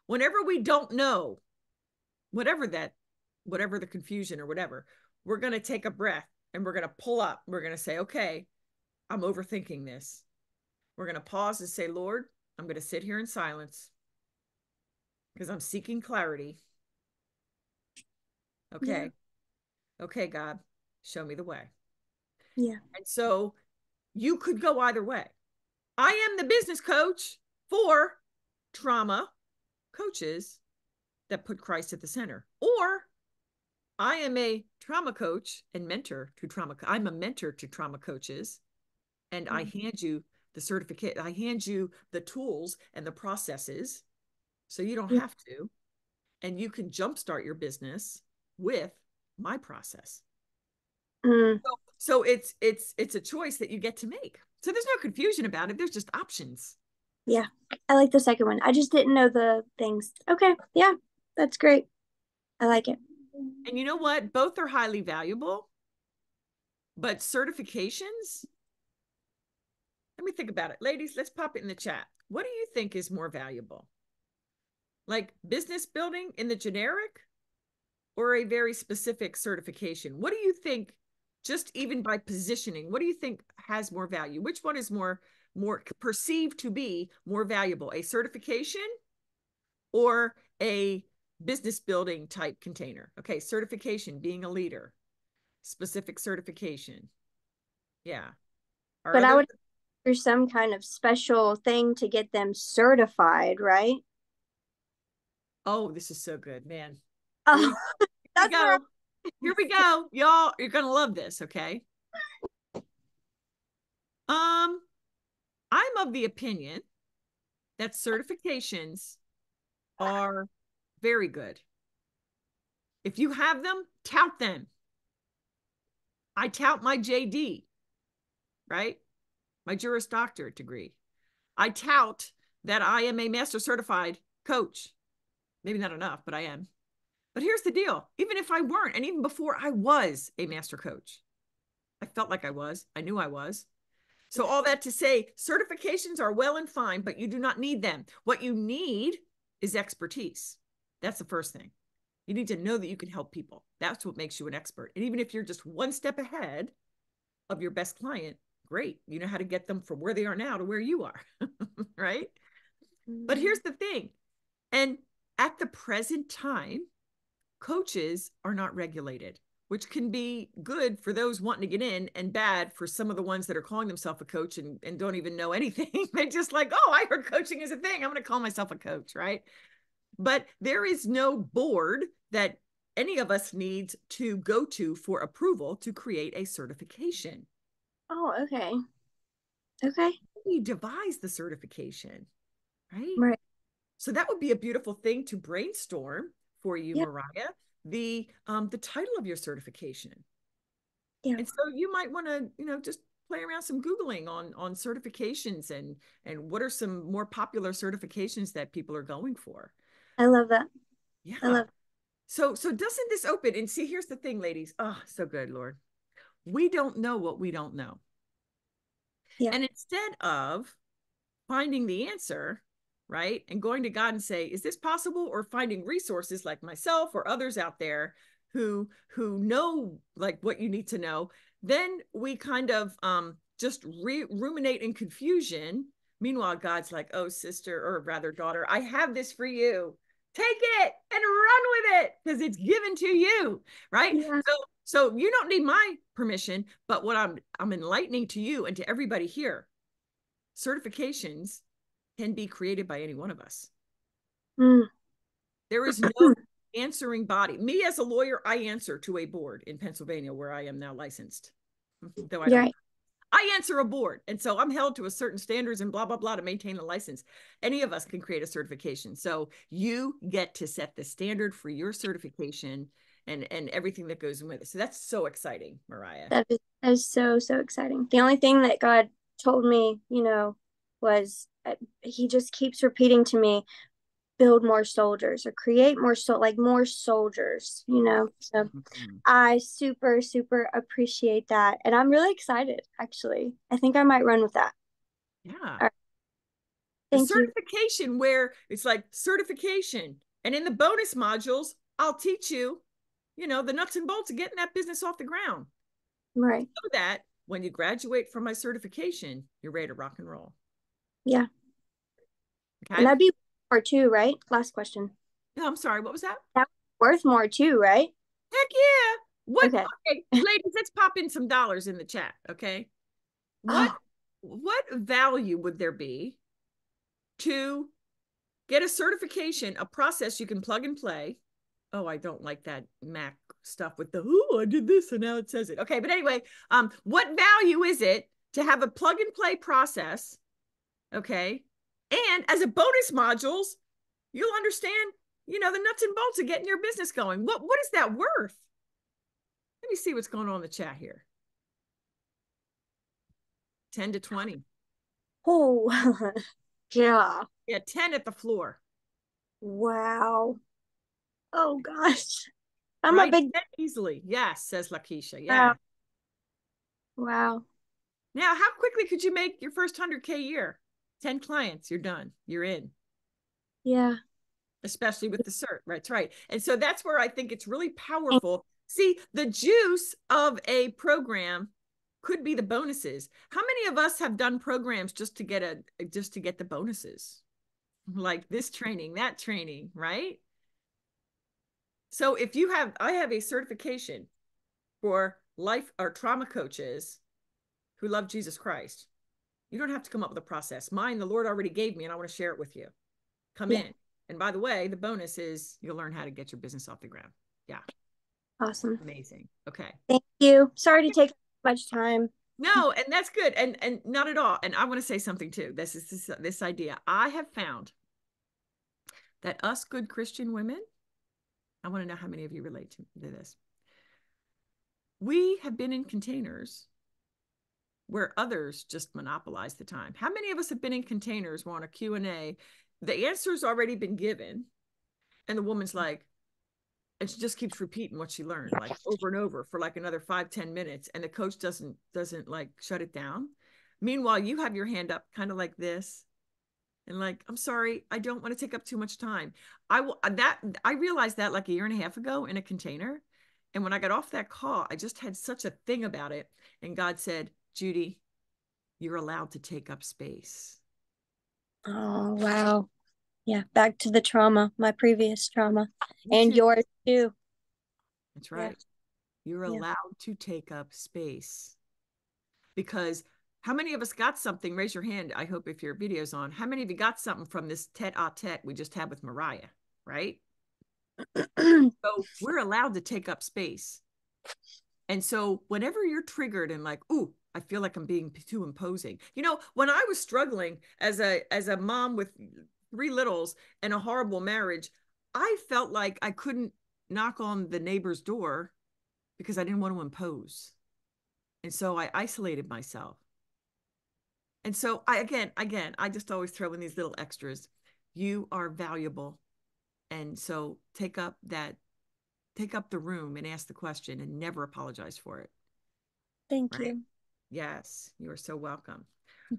whenever we don't know, whatever the confusion or whatever, we're going to take a breath and we're going to pull up. We're going to say, okay, I'm overthinking this. We're going to pause and say, Lord, I'm going to sit here in silence because I'm seeking clarity. Okay. Yeah. Okay, God, show me the way.
Yeah.
And so you could go either way. I am the business coach for trauma coaches that put Christ at the center. Or I am a trauma coach and mentor to trauma. I'm a mentor to trauma coaches, and I hand you the certificate. I hand you the tools and the processes so you don't have to, and you can jumpstart your business with my process. So it's a choice that you get to make. So there's no confusion about it. There's just options.
Yeah. I like the second one. I just didn't know the things. Okay. Yeah. That's great. I like it.
And you know what? Both are highly valuable, but certifications, let me think about it. Ladies, let's pop it in the chat. What do you think is more valuable? Like business building in the generic, or a very specific certification? What do you think, just even by positioning, what do you think has more value? Which one is more perceived to be more valuable, a certification or a business building type container? Okay, certification, being a leader, specific certification. Yeah.
But I would there's some kind of special thing to get them certified, right?
Oh, this is so good, man.
Oh,
Here we go. Here we go. Y'all, you're going to love this, okay? I'm of the opinion that certifications are very good. If you have them, tout them. I tout my JD, right? My Juris Doctorate degree. I tout that I am a master certified coach. Maybe not enough, but I am. But here's the deal. Even if I weren't, and even before I was a master coach, I felt like I was. I knew I was. So all that to say, certifications are well and fine, but you do not need them. What you need is expertise. That's the first thing. You need to know that you can help people. That's what makes you an expert. And even if you're just one step ahead of your best client, great. You know how to get them from where they are now to where you are, right? But here's the thing. And at the present time, coaches are not regulated, which can be good for those wanting to get in and bad for some of the ones that are calling themselves a coach and don't even know anything. They just like, oh, I heard coaching is a thing, I'm going to call myself a coach, right? But there is no board that any of us needs to go to for approval to create a certification.
Oh, okay. Okay.
We devise the certification, right?
Right.
So that would be a beautiful thing to brainstorm for you,
Yeah.
Mariah, the title of your certification.
Yeah.
And so you might want to, just play around some Googling on certifications and what are some more popular certifications that people are going for.
I love that.
Yeah.
I love.
So doesn't this open? And see, here's the thing, ladies. Oh, so good, Lord. We don't know what we don't know.
Yeah.
And instead of finding the answer, right, and going to God and say, is this possible? Or finding resources like myself or others out there who know like what you need to know, then we kind of just ruminate in confusion. Meanwhile, God's like, oh, sister, or rather daughter, I have this for you. Take it and run with it because it's given to you, right?
Yeah.
So you don't need my permission, but what I'm enlightening to you and to everybody here, certifications can be created by any one of us.
Mm.
There is no answering body. Me as a lawyer, I answer to a board in Pennsylvania where I am now licensed. Though I don't.
Right.
I answer a board. And so I'm held to a certain standards and blah, blah, blah to maintain a license. Any of us can create a certification. So you get to set the standard for your certification and everything that goes with it. So that's so exciting, Mariah.
That is so, so exciting. The only thing that God told me, was he just keeps repeating to me, build more soldiers or create more more soldiers, So
Mm-hmm.
I super, super appreciate that. And I'm really excited, actually. I think I might run with that.
Yeah.
All right.
The
Thank you.
certification where it's like certification. And in the bonus modules, I'll teach you, the nuts and bolts of getting that business off the ground.
Right.
So that when you graduate from my certification, you're ready to rock and roll.
Yeah.
Okay.
And that'd be more too, right? Last question.
No, I'm sorry. What was that?
That's worth more too, right?
Heck yeah. What?
Okay.
Okay, ladies, let's pop in some dollars in the chat. Okay. What value would there be to get a certification, a process you can plug and play? Oh, I don't like that Mac stuff with the, oh, I did this and now it says it. Okay, but anyway, what value is it to have a plug and play process? Okay. And as a bonus modules, you'll understand, the nuts and bolts of getting your business going. What is that worth? Let me see what's going on in the chat here. 10 to 20.
Oh, yeah.
Yeah, 10 at the floor.
Wow. Oh gosh. I'm
right?
a big
Easily. Yes, says Lakeisha.
Wow.
Yeah.
Wow.
Now, how quickly could you make your first 100K year? 10 clients, you're done. You're in.
Yeah.
Especially with the cert, right? That's right. And so that's where I think it's really powerful. See, the juice of a program could be the bonuses. How many of us have done programs just to get the bonuses? Like this training, that training, right? So if I have a certification for life or trauma coaches who love Jesus Christ. You don't have to come up with a process. Mine, the Lord already gave me, and I want to share it with you. Come in. And by the way, the bonus is you'll learn how to get your business off the ground. Yeah.
Awesome.
Amazing. Okay.
Thank you. Sorry to take much time.
No, and that's good. And not at all. And I want to say something too. This idea. I have found that us good Christian women, I want to know how many of you relate to this. We have been in containers where others just monopolize the time. How many of us have been in containers where on a Q&A, the answer's already been given, and the woman's like, and she just keeps repeating what she learned, like over and over for like another 5-10 minutes, and the coach doesn't like shut it down. Meanwhile, you have your hand up kind of like this, and like, I'm sorry, I don't want to take up too much time. I realized that like a year and a half ago in a container. And when I got off that call, I just had such a thing about it. And God said, Judy, you're allowed to take up space.
Oh, wow. Yeah. Back to the trauma, my previous trauma, and yours too.
That's right. You're allowed to take up space, because how many of us got something? Raise your hand. I hope if your video's on. How many of you got something from this tete-a-tete we just had with Mariah, right? So we're allowed to take up space. And so whenever you're triggered and like, ooh, I feel like I'm being too imposing. You know, when I was struggling as a mom with 3 littles and a horrible marriage, I felt like I couldn't knock on the neighbor's door because I didn't want to impose. And so I isolated myself. And so I just always throw in these little extras. You are valuable. And so take up the room and ask the question and never apologize for it.
Thank
Right?
you.
Yes, you are so welcome.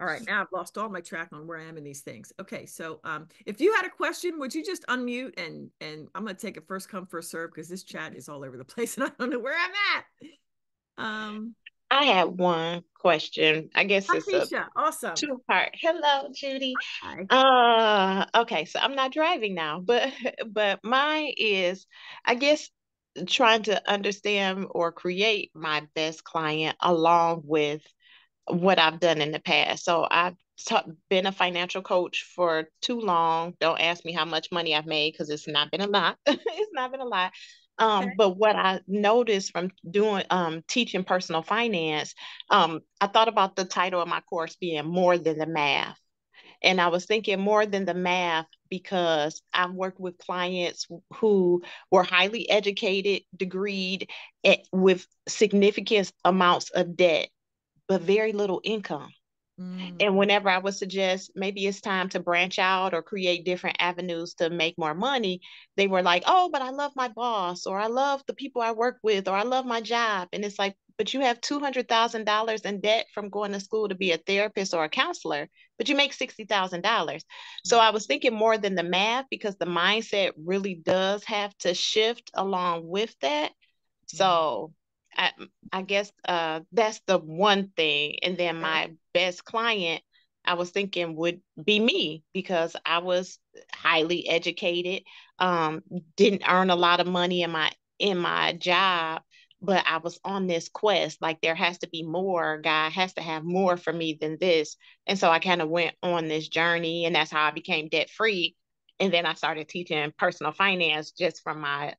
All right, now I've lost all my track on where I am in these things. Okay, so if you had a question, would you just unmute and I'm going to take it first come first serve, because this chat is all over the place and I don't know where I'm at.
I have one question. I guess
Hi,
it's a
Keisha. Awesome.
two-part. Hello, Judy.
Hi.
Okay, so I'm not driving now, but but mine is, I guess, trying to understand or create my best client along with what I've done in the past. So I've been a financial coach for too long. Don't ask me how much money I've made because it's not been a lot. It's not been a lot.
Okay.
But what I noticed from doing teaching personal finance, I thought about the title of my course being More Than the Math. And I was thinking more than the math because I've worked with clients who were highly educated, degreed, with significant amounts of debt, but very little income. And whenever I would suggest maybe it's time to branch out or create different avenues to make more money, they were like, oh, but I love my boss, or I love the people I work with, or I love my job. And it's like, but you have $200,000 in debt from going to school to be a therapist or a counselor, but you make $60,000. So I was thinking more than the math, because the mindset really does have to shift along with that. So I, I guess that's the one thing. And then my best client, I was thinking would be me, because I was highly educated, um, didn't earn a lot of money in my job, but I was on this quest. Like there has to be more. God has to have more for me than this. And so I kind of went on this journey, and that's how I became debt free. And then I started teaching personal finance just from my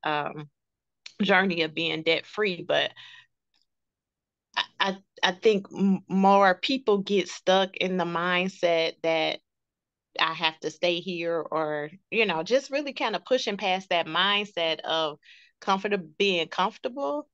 journey of being debt free. But I think more people get stuck in the mindset that I have to stay here, or just really kind of pushing past that mindset of being comfortable.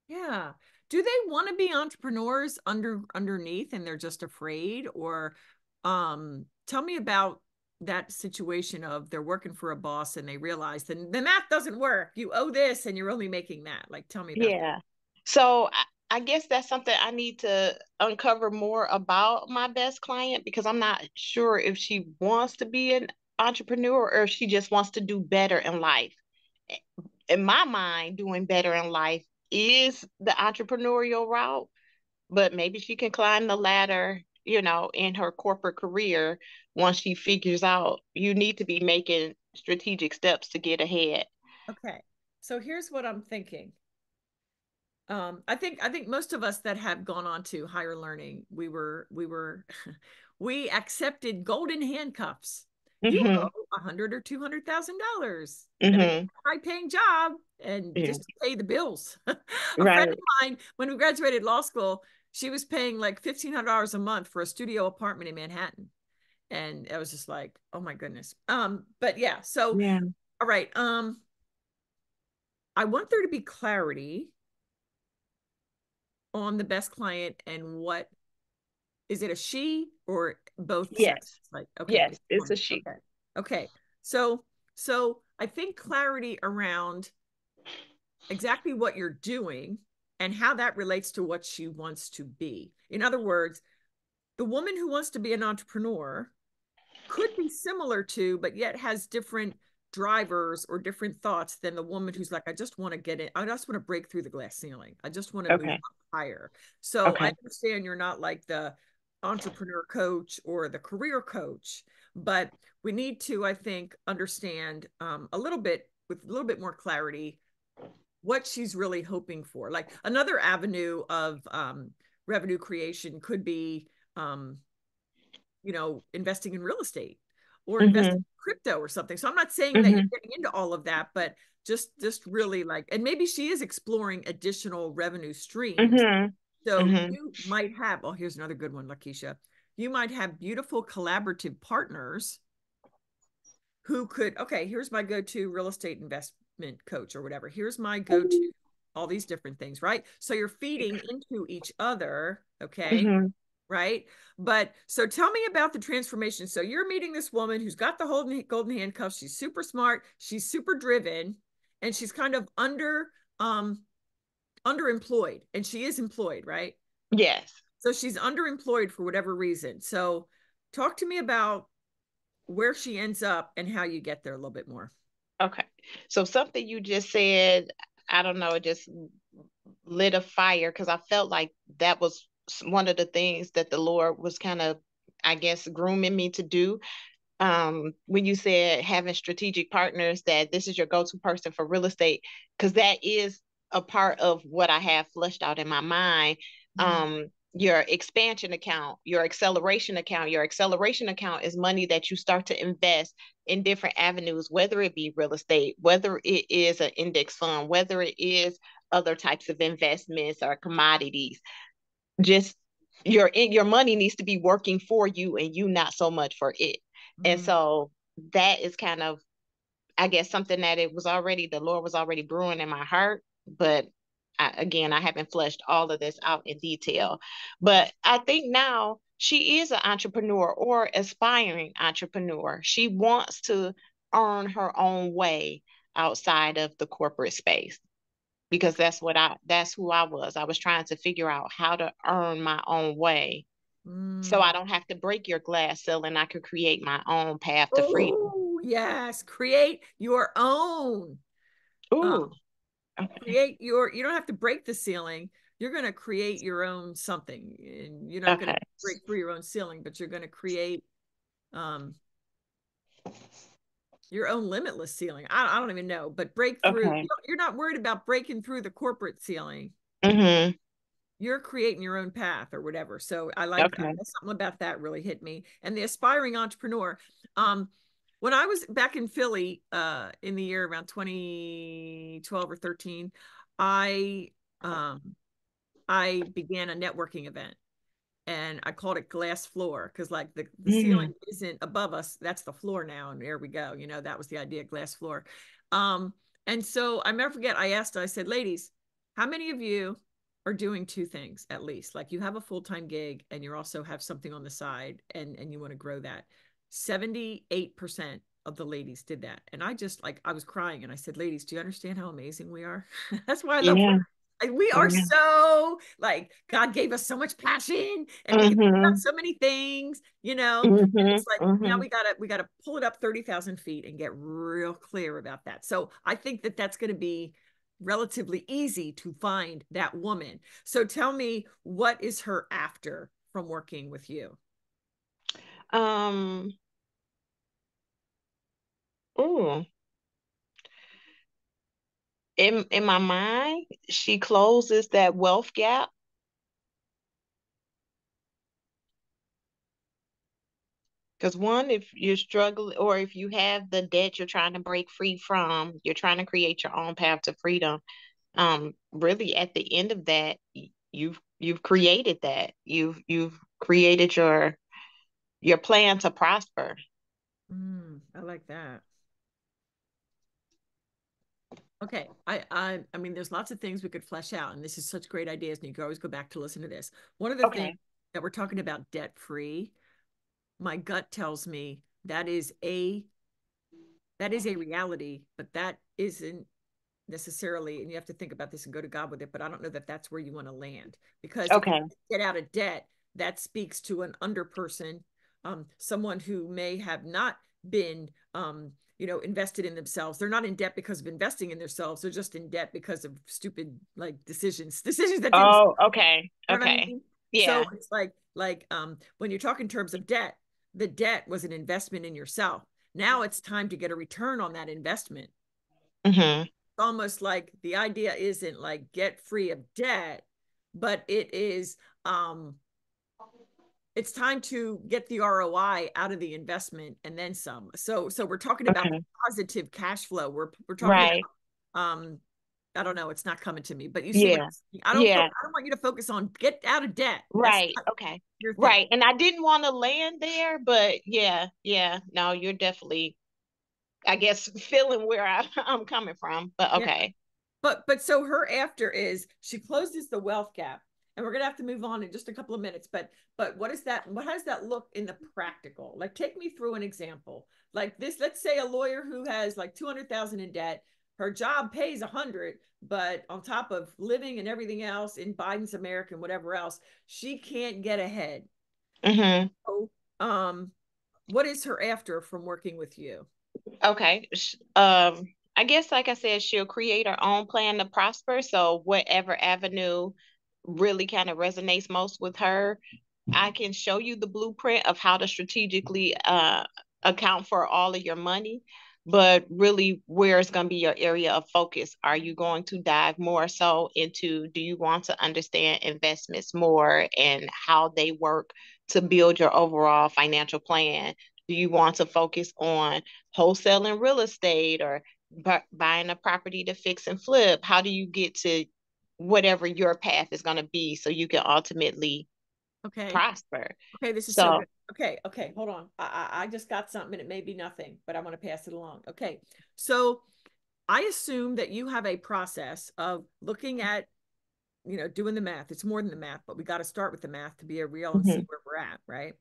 Yeah. Do they want to be entrepreneurs underneath and they're just afraid? Or tell me about that situation of they're working for a boss and they realize the math doesn't work. You owe this and you're only making that. Like, tell me about that.
Yeah. So I guess that's something I need to uncover more about my best client, because I'm not sure if she wants to be an entrepreneur or if she just wants to do better in life. In my mind, doing better in life is the entrepreneurial route, but maybe she can climb the ladder, in her corporate career once she figures out you need to be making strategic steps to get ahead.
Okay. So here's what I'm thinking. I think most of us that have gone on to higher learning, we accepted golden handcuffs. You
Mm-hmm.
owe $100,000 or $200,000 at a
Mm-hmm.
high-paying job, and
Yeah.
just to pay the bills. A friend
Right.
of mine, when we graduated law school, she was paying like $1,500 a month for a studio apartment in Manhattan, and I was just like, oh my goodness. But yeah, so
Yeah.
all right. I want there to be clarity on the best client and what is it, a she or both sexes?
Yes.
Like, okay,
Yes.
it's a
It's a
woman.
she.
Okay. Okay. So I think clarity around exactly what you're doing and how that relates to what she wants to be. In other words, the woman who wants to be an entrepreneur could be similar to, but yet has different drivers or different thoughts than the woman who's like, I just want to get in. I just want to break through the glass ceiling. I just want to move
Okay.
up higher. So I
Okay.
understand you're not like the entrepreneur coach or the career coach, but we need to, I think, understand a little bit with a little bit more clarity what she's really hoping for. Like another avenue of revenue creation could be, investing in real estate or investing in crypto or something. So I'm not saying that you're getting into all of that, but just really and maybe she is exploring additional revenue streams. So you might have, here's another good one, Lakeisha. You might have beautiful collaborative partners who could, okay, here's my go-to real estate investment coach or whatever. Here's my go-to, all these different things, right? So you're feeding into each other, okay? Right? But so tell me about the transformation. So you're meeting this woman who's got the golden handcuffs. She's super smart. She's super driven, and she's kind of underemployed, and she is employed, right?
Yes.
So she's underemployed for whatever reason. So talk to me about where she ends up and how you get there a little bit more.
Okay. So something you just said, I don't know, it just lit a fire because I felt like that was one of the things that the Lord was kind of, I guess, grooming me to do. When you said having strategic partners, that this is your go-to person for real estate, because that is a part of what I have flushed out in my mind. Your expansion account, your acceleration account. Your acceleration account is money that you start to invest in different avenues, whether it be real estate, whether it is an index fund, whether it is other types of investments or commodities. Just your money needs to be working for you and you not so much for it. And so that is kind of, I guess, something that the Lord was already brewing in my heart. But I haven't fleshed all of this out in detail. But I think now she is an entrepreneur or aspiring entrepreneur. She wants to earn her own way outside of the corporate space, because that's who I was. I was trying to figure out how to earn my own way. So I don't have to break your glass ceiling. I could create my own path to freedom.
Oh, yes. Create your own.
Ooh.
Okay. You don't have to break the ceiling. You're going to create your own something. And you're not going to break through your own ceiling, but you're going to create your own limitless ceiling. I don't even know, but break through.
Okay.
You're not worried about breaking through the corporate ceiling. You're creating your own path or whatever. So I like something about that really hit me. And the aspiring entrepreneur. When I was back in Philly in the year around 2012 or 13, I began a networking event. And I called it glass floor because like the ceiling isn't above us. That's the floor now. And there we go. That was the idea, glass floor. And so I never forget, I said, ladies, how many of you are doing two things at least? Like you have a full-time gig and you also have something on the side and you want to grow that. 78% of the ladies did that. And I was crying and I said, ladies, do you understand how amazing we are? That's why I love women. We are so God gave us so much passion and we can think about so many things, and it's like now we gotta pull it up 30,000 feet and get real clear about that. So I think that that's going to be relatively easy to find that woman. So tell me, what is her after from working with you?
In my mind, she closes that wealth gap. Because one, if you're struggling or if you have the debt you're trying to break free from, you're trying to create your own path to freedom. Really at the end of that, you've created that. You've created your plan to prosper.
I like that. Okay. I mean, there's lots of things we could flesh out, and this is such great ideas, and you can always go back to listen to this. One of the things that we're talking about, debt free, my gut tells me that is a reality, but that isn't necessarily, and you have to think about this and go to God with it, but I don't know that that's where you want to land, because if you get out of debt, that speaks to an under person, someone who may have not been invested in themselves. They're not in debt because of investing in themselves. They're just in debt because of stupid decisions that didn't.
Okay.
You know what I mean?
Yeah.
So it's like when you talk in terms of debt, the debt was an investment in yourself. Now it's time to get a return on that investment. almost like the idea isn't like get free of debt, but it is it's time to get the ROI out of the investment and then some. So we're talking about positive cash flow. We're talking about I don't know, it's not coming to me, but you see what I don't want you to focus on get out of debt.
Right. Okay. Right. And I didn't want to land there, but no, you're definitely, I guess, feeling where I'm coming from, but okay.
But so her after is she closes the wealth gap, and we're gonna have to move on in just a couple of minutes. But what is that? How does that look in the practical? Like, take me through an example. Like this, let's say a lawyer who has like 200,000 in debt. Her job pays 100, but on top of living and everything else in Biden's America and whatever else, she can't get ahead. So, what is her after from working with you?
Okay. I guess, like I said, she'll create her own plan to prosper. So whatever avenue really kind of resonates most with her, I can show you the blueprint of how to strategically account for all of your money. But really, where is going to be your area of focus? Are you going to dive more so into, do you want to understand investments more and how they work to build your overall financial plan? Do you want to focus on wholesaling real estate or buying a property to fix and flip? How do you get to whatever your path is going to be so you can ultimately prosper?
Okay, this is so good. Okay, hold on. I just got something, and it may be nothing, but I want to pass it along. Okay, so I assume that you have a process of looking at, doing the math. It's more than the math, but we got to start with the math to be real and see where we're at, right?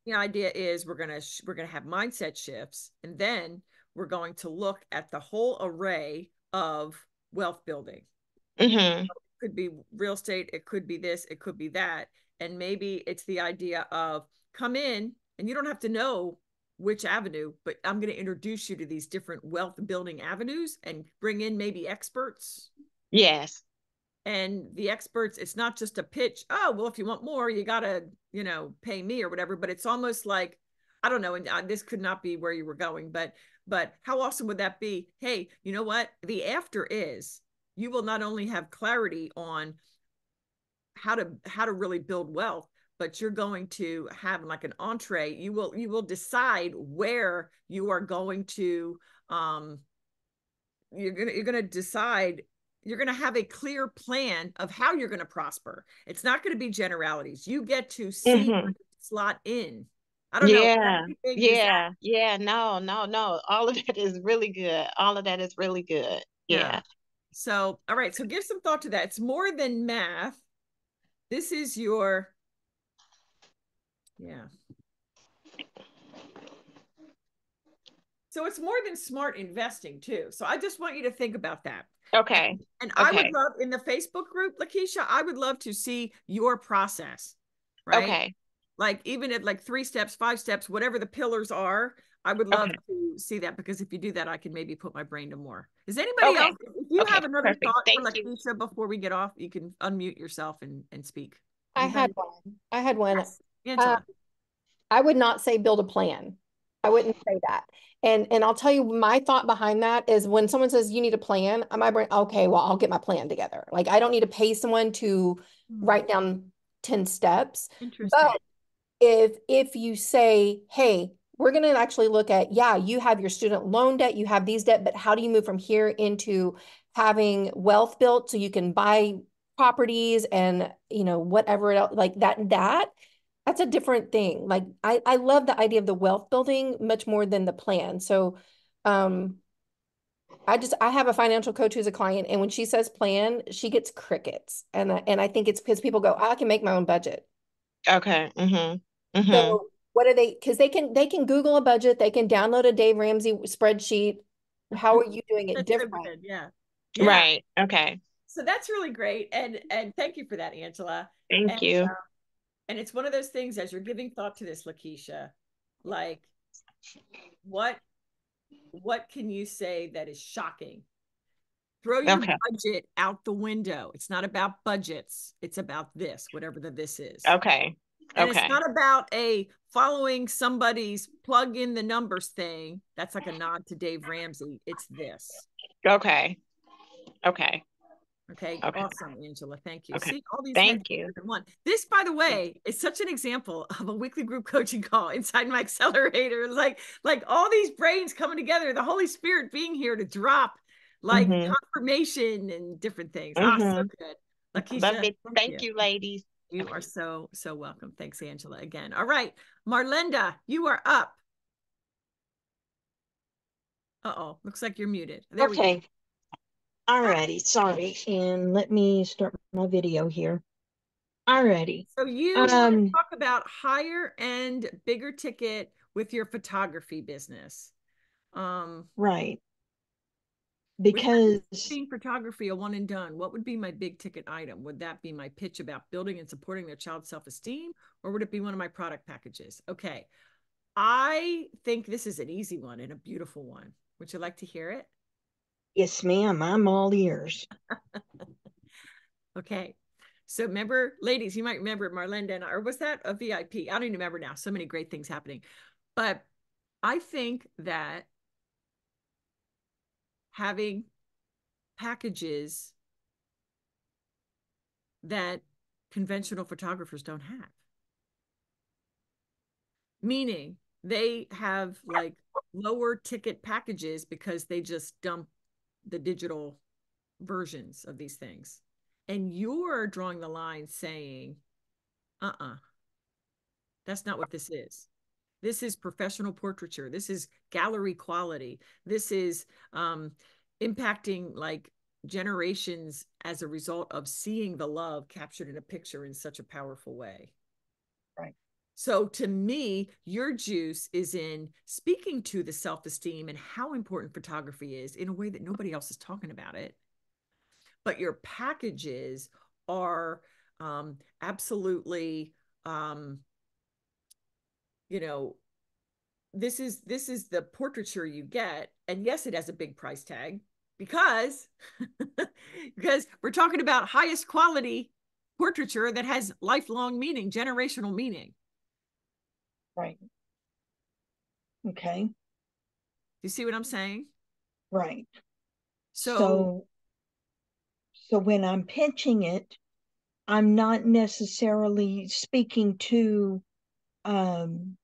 The idea is we're gonna have mindset shifts, and then we're going to look at the whole array of wealth building. It could be real estate, it could be this, it could be that. And maybe it's the idea of come in, and you don't have to know which avenue, but I'm going to introduce you to these different wealth building avenues and bring in maybe experts.
Yes.
And the experts, it's not just a pitch. Oh, well, if you want more, you got to, pay me or whatever. But it's almost like, I don't know. And this could not be where you were going, but how awesome would that be? Hey, you know what? The after is you will not only have clarity on how to really build wealth, but you're going to have like an entree. You will decide where you are going to you're gonna decide. You're going to have a clear plan of how you're going to prosper. It's not going to be generalities. You get to see slot in. I don't know.
No. All of that is really good. All of that is really good. Yeah.
So, all right. So give some thought to that. It's more than math. This is your, So it's more than smart investing too. So I just want you to think about that.
Okay.
And I would love, in the Facebook group, Lakeisha, I would love to see your process, right?
Okay.
Like even at like 3 steps, 5 steps, whatever the pillars are, I would love to see that, because if you do that, I can maybe put my brain to more. Is anybody else? If you have another thought for Lakeisha before we get off, you can unmute yourself and speak.
Anybody? I had one.
Yes. Angela.
I would not say build a plan. I wouldn't say that. And I'll tell you, my thought behind that is when someone says you need a plan, my brain, okay, well, I'll get my plan together. Like I don't need to pay someone to write down 10 steps.
Interesting.
But if you say, hey, we're going to actually look at, you have your student loan debt, you have these debt, but how do you move from here into having wealth built so you can buy properties and, whatever else like that's a different thing. Like I love the idea of the wealth building much more than the plan. So I have a financial coach who's a client, and when she says plan, she gets crickets. And I think it's because people go, I can make my own budget.
Okay.
So what are they? Because they can Google a budget, they can download a Dave Ramsey spreadsheet. How are you doing it different?
So yeah.
Right. Okay.
So that's really great. And thank you for that, Angela.
Thank you.
And it's one of those things, as you're giving thought to this, Lakeisha, like what can you say that is shocking? Throw your budget out the window. It's not about budgets. It's about this, whatever this is.
Okay.
And it's
Okay.
not about a following somebody's plug in the numbers thing. That's like a nod to Dave Ramsey. It's this.
Okay. Okay.
Okay.
Okay.
Awesome, Angela. Thank you.
Okay.
See, all these
Thank you.
in one. This, by the way, is such an example of a weekly group coaching call inside my accelerator. Like all these brains coming together, the Holy Spirit being here to drop like confirmation and different things. So good. Lakeisha,
Thank you, ladies.
You are so welcome. Thanks, Angela, again. All right, Marlinda, you are up. Uh-oh, looks like you're muted. There we go.
All righty, sorry. And let me start my video here. All righty.
So you want to talk about higher end, bigger ticket with your photography business.
Right. Because
being photography a one and done, what would be my big ticket item? Would that be my pitch about building and supporting their child's self-esteem, or would it be one of my product packages? Okay. I think this is an easy one and a beautiful one. Would you like to hear it?
Yes, ma'am. I'm all ears.
Okay. So remember, ladies, you might remember Marlinda and I, or was that a VIP? I don't even remember now. So many great things happening. But I think that having packages that conventional photographers don't have. Meaning they have like lower ticket packages because they just dump the digital versions of these things. And you're drawing the line saying, that's not what this is. This is professional portraiture. This is gallery quality. This is impacting like generations as a result of seeing the love captured in a picture in such a powerful way.
Right.
So to me, your juice is in speaking to the self-esteem and how important photography is in a way that nobody else is talking about it. But your packages are absolutely, you know, this is the portraiture you get. And yes, it has a big price tag because we're talking about highest quality portraiture that has lifelong meaning, generational meaning.
Right. Okay.
You see what I'm saying?
Right.
So
when I'm pitching it, I'm not necessarily speaking to I'm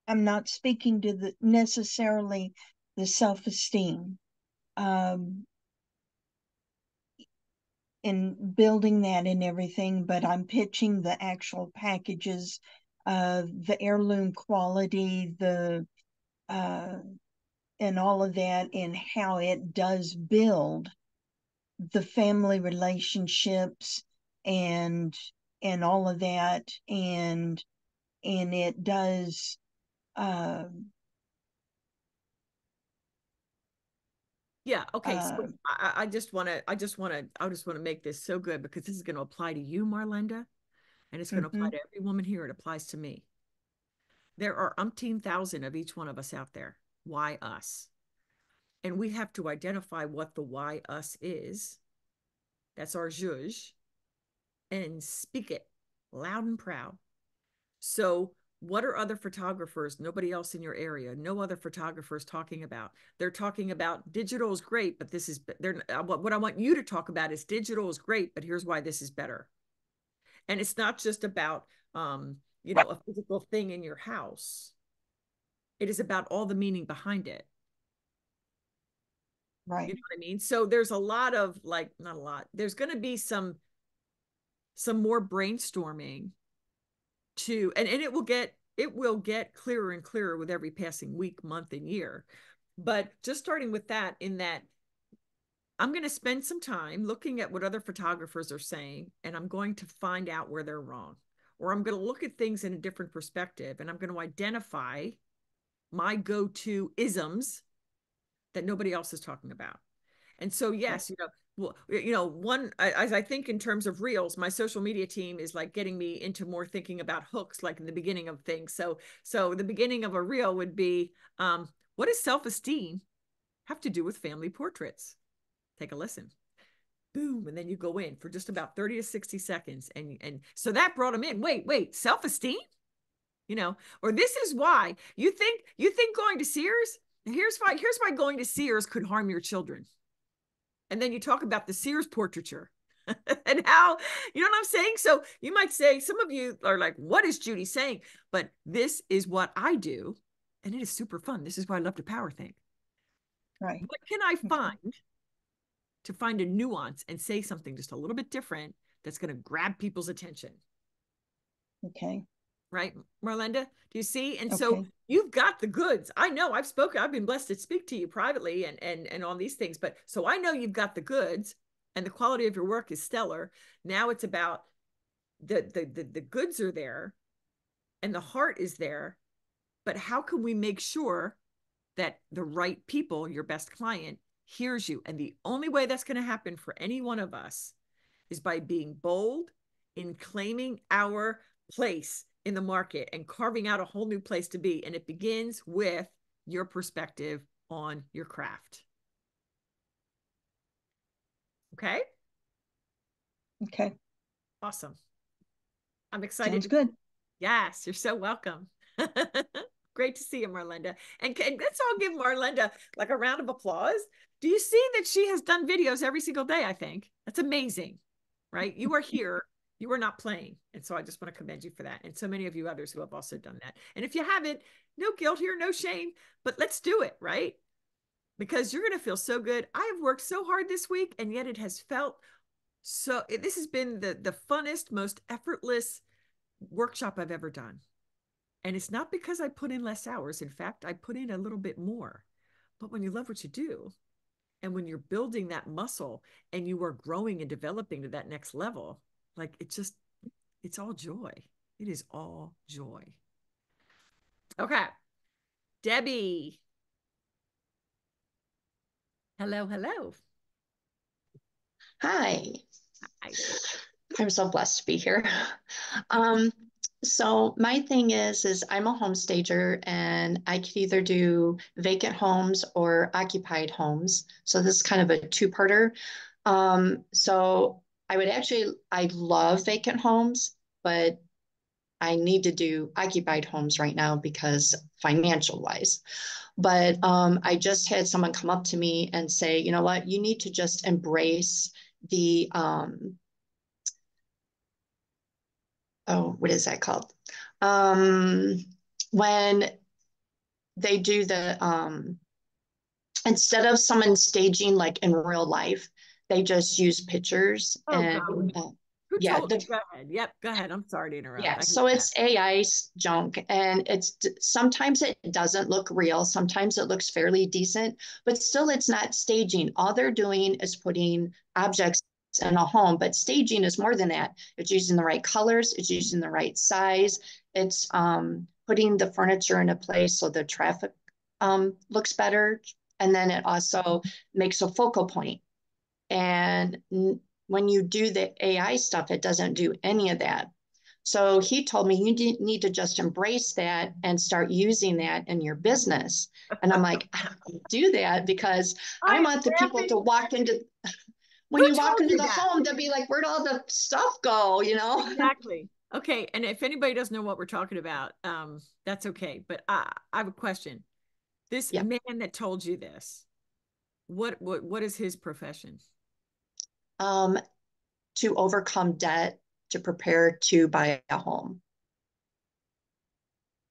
not speaking to the necessarily the self-esteem in building that and everything, but I'm pitching the actual packages, the heirloom quality, the and all of that, and how it does build the family relationships and all of that, and it does
yeah, okay. So I just want to make this so good because this is going to apply to you, Marlinda, and it's going to apply to every woman here. It applies to me. There are umpteen thousand of each one of us out there. Why us? And we have to identify what the why us is. That's our zhuzh, and speak it loud and proud. So what are other photographers, nobody else in your area, no other photographers talking about? They're talking about digital is great, but this is, what I want you to talk about is digital is great, but here's why this is better. And it's not just about, you know, a physical thing in your house. It is about all the meaning behind it.
right.
You know what I mean? So there's a lot of like, not a lot, there's going to be some more brainstorming to, and it will get clearer and clearer with every passing week, month, and year. But just starting with that, in that I'm going to spend some time looking at what other photographers are saying, and I'm going to find out where they're wrong, or I'm going to look at things in a different perspective, and I'm going to identify my go-to isms that nobody else is talking about. And so, yes, one, as I think in terms of reels, my social media team is like getting me into more thinking about hooks, like in the beginning of things. So the beginning of a reel would be, what does self-esteem have to do with family portraits? Take a listen. boom, and then you go in for just about 30 to 60 seconds. And so that brought them in. Wait, self-esteem? You know, or this is why you think going to Sears, here's why going to Sears could harm your children. And then you talk about the Sears portraiture and how, you know what I'm saying? So you might say, some of you are like, what is Judy saying? But this is what I do. And it is super fun. This is why I love to power think.
Right.
What can I find to find a nuance and say something just a little bit different that's going to grab people's attention?
Okay.
Right, Marlenda? Do you see? And
Okay.
so you've got the goods. I know I've been blessed to speak to you privately and on these things, but so I know you've got the goods and the quality of your work is stellar. Now it's about the goods are there and the heart is there, but how can we make sure that the right people, your best client, hears you? And the only way that's going to happen for any one of us is by being bold in claiming our place in the market and carving out a whole new place to be. And it begins with your perspective on your craft. Okay?
Okay.
Awesome. I'm excited.
Sounds good.
Yes, you're so welcome. Great to see you, Marlenda. And let's all give Marlenda like a round of applause. Do you see that she has done videos every single day, I think? That's amazing, right? You are here. You are not playing. And so I just want to commend you for that. And so many of you others who have also done that. And if you haven't, no guilt here, no shame, but let's do it, right? Because you're going to feel so good. I have worked so hard this week, and yet it has felt so, this has been the funnest, most effortless workshop I've ever done. And it's not because I put in less hours. In fact, I put in a little bit more. But when you love what you do, and when you're building that muscle and you are growing and developing to that next level, like it's all joy. It is all joy. Okay. Debbie. Hello, hello.
Hi.
Hi.
I'm so blessed to be here. So my thing is I'm a home stager, and I could either do vacant homes or occupied homes. So this is kind of a two-parter. So I love vacant homes, but I need to do occupied homes right now because financial wise. But I just had someone come up to me and say, you know what, you need to just embrace the what is that called? When they do the instead of someone staging like in real life, they just use pictures.
Oh,
And
God. Who
yeah,
told you? Go ahead. Yep, go ahead. I'm sorry to interrupt.
yeah, so it's AI junk, and sometimes it doesn't look real, sometimes it looks fairly decent, but still it's not staging. All they're doing is putting objects in a home, but staging is more than that. It's using the right colors, it's using the right size, it's putting the furniture in a place so the traffic looks better, and then it also makes a focal point. And when you do the AI stuff, it doesn't do any of that. So he told me you need to just embrace that and start using that in your business. And I'm like, I don't do that because I want the people to walk into, when you walk into the home, they'll be like, where'd all the stuff go, you know?
Exactly. Okay. And if anybody doesn't know what we're talking about, that's okay. But I have a question. This man that told you this, what is his profession?
To overcome debt, to prepare to buy a home.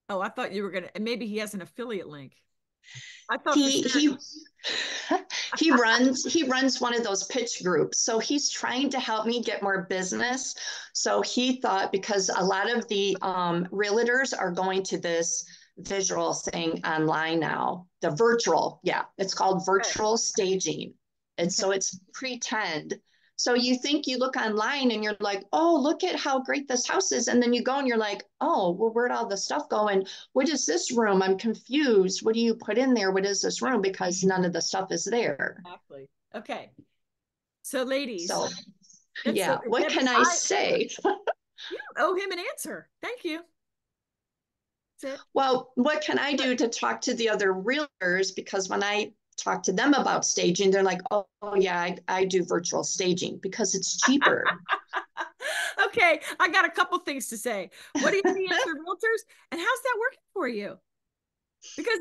Oh, I thought you were gonna, and maybe he has an affiliate link. I thought
he runs one of those pitch groups. So he's trying to help me get more business. So he thought, because a lot of the realtors are going to this visual thing online now, the virtual, it's called virtual staging. And so it's pretend. So you think you look online and you're like, oh, look at how great this house is. And then you go and you're like, oh, well, where'd all the stuff go? And what is this room? I'm confused. What do you put in there? What is this room? Because none of the stuff is there.
Exactly. Okay. So ladies.
So what can I say?
You owe him an answer. Thank you.
Well, what can I do to talk to the other realtors? Because when I talk to them about staging, they're like, oh yeah, I do virtual staging because it's cheaper.
Okay, I got a couple things to say. What do you see for realtors, and how's that working for you? Because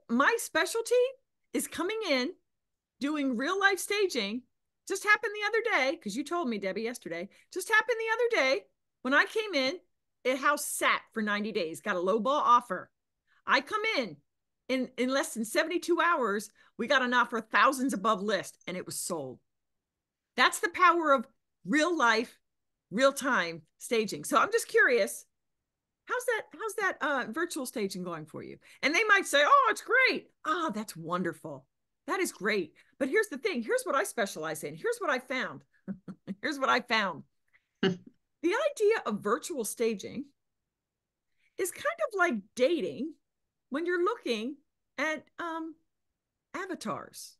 my specialty is coming in, doing real life staging. Just happened the other day, because you told me, Debbie, yesterday. Just happened the other day when I came in, a house sat for 90 days, got a low ball offer. I come in less than 72 hours, we got an offer thousands above list, and it was sold. That's the power of real life, real time staging. So I'm just curious, how's that virtual staging going for you? And they might say, oh, it's great. Oh, that's wonderful. That is great. But here's the thing. Here's what I specialize in. Here's what I found. Here's what I found. The idea of virtual staging is kind of like dating when you're looking at avatars.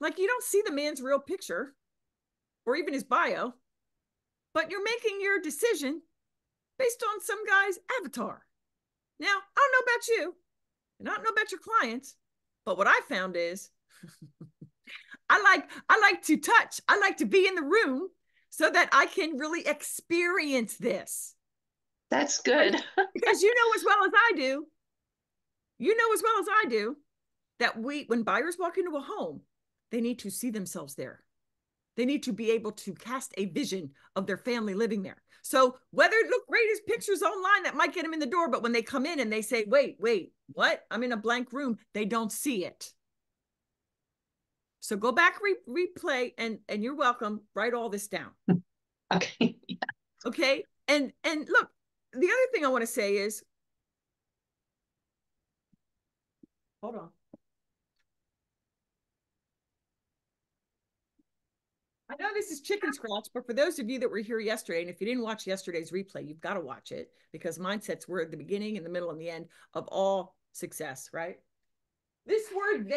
Like, you don't see the man's real picture or even his bio, but you're making your decision based on some guy's avatar. Now, I don't know about you, and I don't know about your clients, but what I found is I like to touch. I like to be in the room so that I can really experience this.
That's good.
Because you know as well as I do, that when buyers walk into a home, they need to see themselves there. They need to be able to cast a vision of their family living there. So whether it look great as pictures online, that might get them in the door, but when they come in and they say, wait, what? I'm in a blank room, they don't see it. So go back, replay, and you're welcome. Write all this down.
Okay. Yeah.
Okay. And look, the other thing I want to say is, hold on. I know this is chicken scratch, but for those of you that were here yesterday, and if you didn't watch yesterday's replay, you've got to watch it, because mindsets were at the beginning and the middle and the end of all success, right? This word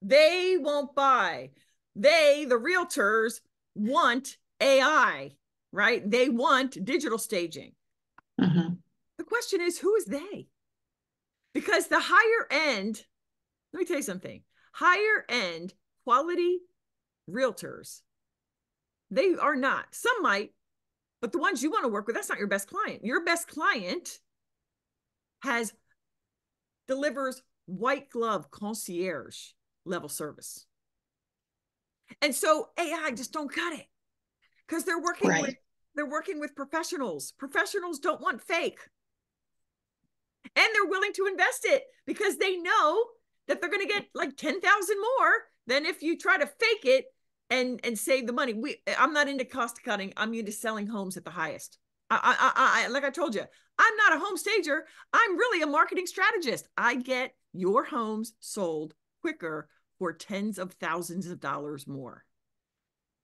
they won't buy. They, the realtors, want AI, right? They want digital staging.
Mm-hmm.
The question is, who is they? Because the higher end, let me tell you something, higher end quality realtors, they are not. Some might, but the ones you want to work with, that's not your best client. Your best client delivers white glove concierge level service. And so AI just don't cut it, because they're working with professionals. Professionals don't want fake. And they're willing to invest it because they know that they're going to get like 10,000 more than if you try to fake it and save the money. I'm not into cost cutting. I'm into selling homes at the highest. Like I told you, I'm not a home stager. I'm really a marketing strategist. I get your homes sold quicker for tens of thousands of dollars more.